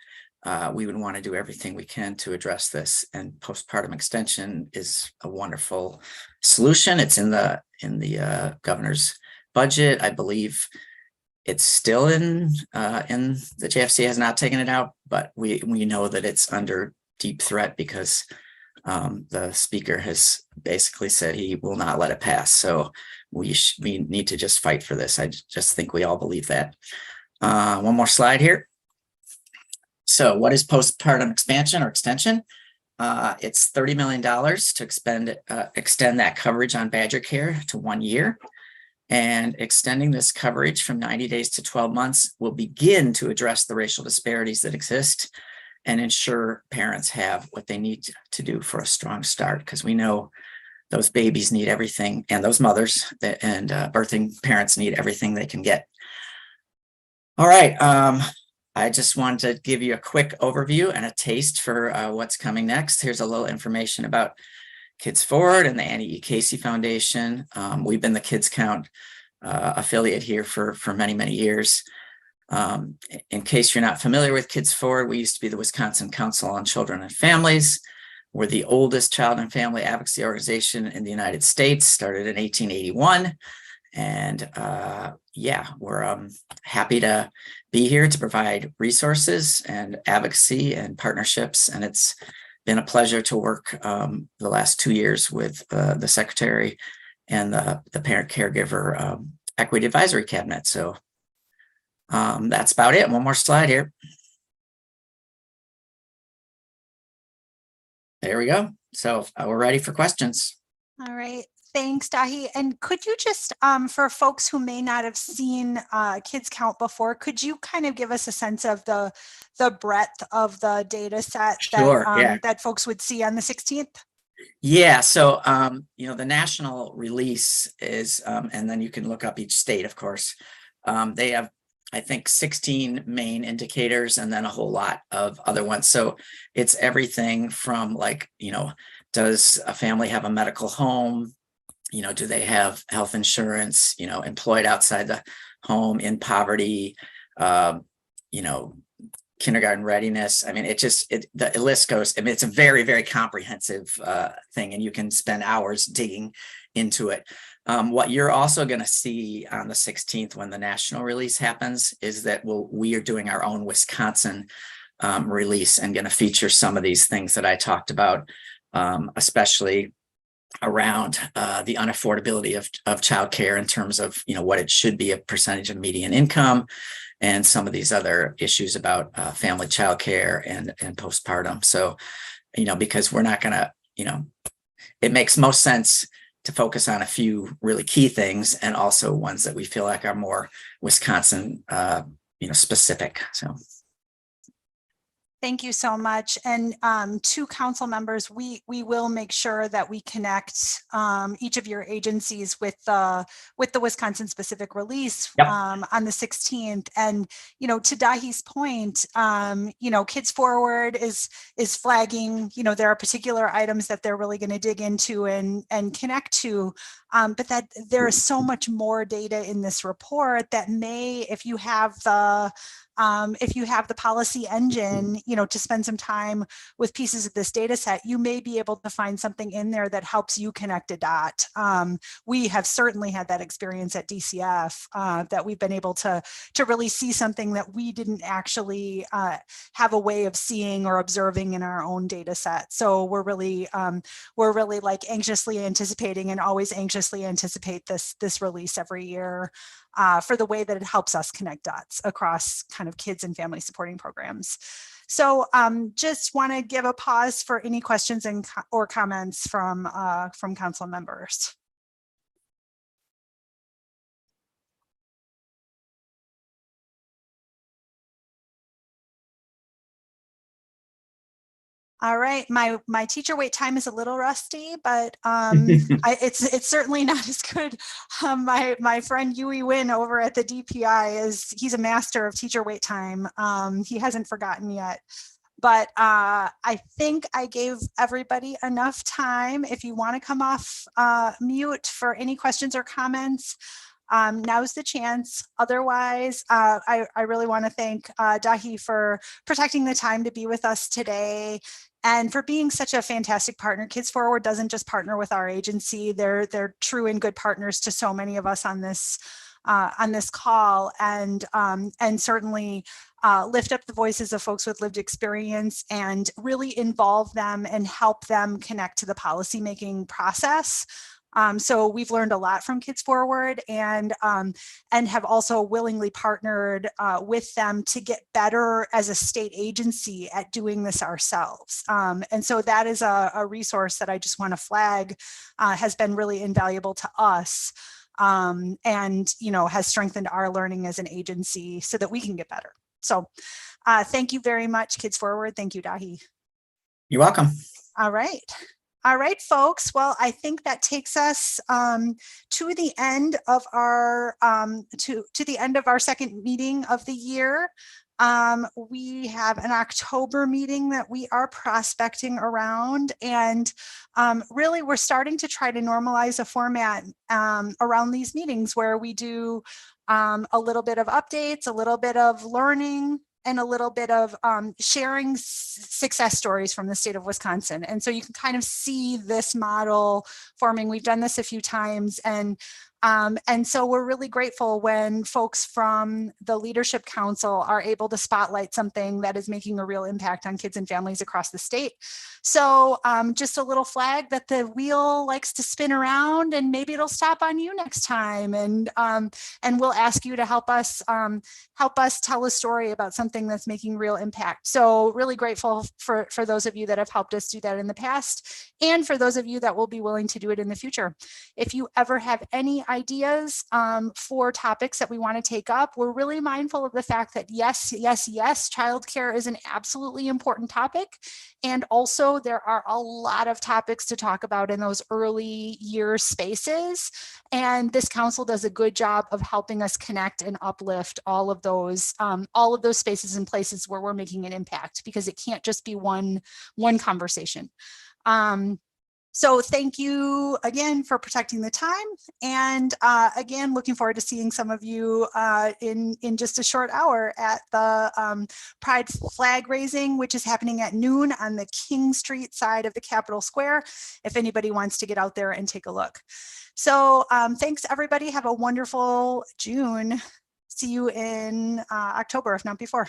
we would want to do everything we can to address this. And postpartum extension is a wonderful solution. It's in the governor's budget. I believe it's still in the JFC has not taken it out, but we know that it's under deep threat because the speaker has basically said he will not let it pass. So we need to just fight for this. I just think we all believe that. One more slide here. So what is postpartum expansion or extension? It's $30 million to extend that coverage on Badger Care to 1 year. And extending this coverage from 90 days to 12 months will begin to address the racial disparities that exist and ensure parents have what they need to do for a strong start, because we know those babies need everything, and those mothers and birthing parents need everything they can get. All right. I just wanted to give you a quick overview and a taste for what's coming next. Here's a little information about Kids Forward and the Annie E. Casey Foundation. We've been the Kids Count affiliate here for many, many years. In case you're not familiar with Kids Forward, we used to be the Wisconsin Council on Children and Families. We're the oldest child and family advocacy organization in the United States, started in 1881. And yeah, we're happy to be here to provide resources and advocacy and partnerships. And it's been a pleasure to work the last 2 years with the Secretary and the Parent Caregiver Equity Advisory Cabinet. So that's about it. One more slide here. There we go. So we're ready for questions. All right. Thanks, Dahi. And could you just, for folks who may not have seen Kids Count before, could you kind of give us a sense of the breadth of the data set that folks would see on the 16th? Yeah, so you know, the national release is, and then you can look up each state, of course. They have, I think, 16 main indicators and then a whole lot of other ones. So it's everything from, like, you know, does a family have a medical home? You know, do they have health insurance, you know, employed outside the home, in poverty, you know, kindergarten readiness. I mean, the list goes, I mean, it's a very, very comprehensive thing, and you can spend hours digging into it. What you're also going to see on the 16th when the national release happens is that we are doing our own Wisconsin release and going to feature some of these things that I talked about, especially around the unaffordability of childcare in terms of, you know, what it should be a percentage of median income, and some of these other issues about family childcare and postpartum. So, you know, because we're not going to, you know, it makes most sense to focus on a few really key things, and also ones that we feel like are more Wisconsin, you know, specific. So. Thank you so much. And to council members, we will make sure that we connect each of your agencies with the Wisconsin specific release on the 16th. And, you know, to Dahi's point, you know, Kids Forward is flagging, you know, there are particular items that they're really going to dig into and connect to. But that there is so much more data in this report that may, if you have the policy engine, you know, to spend some time with pieces of this data set, you may be able to find something in there that helps you connect a dot. We have certainly had that experience at DCF, that we've been able to really see something that we didn't actually have a way of seeing or observing in our own data set. So we're really like anxiously anticipating and always anxiously anticipate this release every year. For the way that it helps us connect dots across kind of kids and family supporting programs. So just want to give a pause for any questions or comments from council members. All right, my teacher wait time is a little rusty, but it's certainly not as good. My friend Yui Win over at the DPI he's a master of teacher wait time. He hasn't forgotten yet. But I think I gave everybody enough time. If you want to come off mute for any questions or comments, now's the chance. Otherwise, I really want to thank Dahi for protecting the time to be with us today and for being such a fantastic partner. Kids Forward doesn't just partner with our agency. They're true and good partners to so many of us on this call, and certainly lift up the voices of folks with lived experience and really involve them and help them connect to the policymaking process. So we've learned a lot from Kids Forward and have also willingly partnered with them to get better as a state agency at doing this ourselves. And so that is a resource that I just want to flag has been really invaluable to us. And, you know, has strengthened our learning as an agency so that we can get better. So thank you very much, Kids Forward. Thank you, Dahi. You're welcome. All right. All right, folks. Well, I think that takes us to the end of our to the end of our second meeting of the year. We have an October meeting that we are prospecting around, and really we're starting to try to normalize a format around these meetings where we do a little bit of updates, a little bit of learning, and a little bit of sharing success stories from the state of Wisconsin. And so you can kind of see this model forming. We've done this a few times, and so we're really grateful when folks from the Leadership Council are able to spotlight something that is making a real impact on kids and families across the state. So just a little flag that the wheel likes to spin around, and maybe it'll stop on you next time. And we'll ask you to help us tell a story about something that's making real impact. So really grateful for those of you that have helped us do that in the past, and for those of you that will be willing to do it in the future. If you ever have any ideas for topics that we want to take up, we're really mindful of the fact that yes, childcare is an absolutely important topic. And also there are a lot of topics to talk about in those early year spaces. And this council does a good job of helping us connect and uplift all of those spaces and places where we're making an impact, because it can't just be one conversation. So thank you again for protecting the time. And again, looking forward to seeing some of you in just a short hour at the Pride flag raising, which is happening at noon on the King Street side of the Capitol Square, if anybody wants to get out there and take a look. So thanks everybody. Have a wonderful June. See you in October, if not before.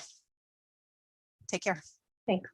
Take care. Thanks.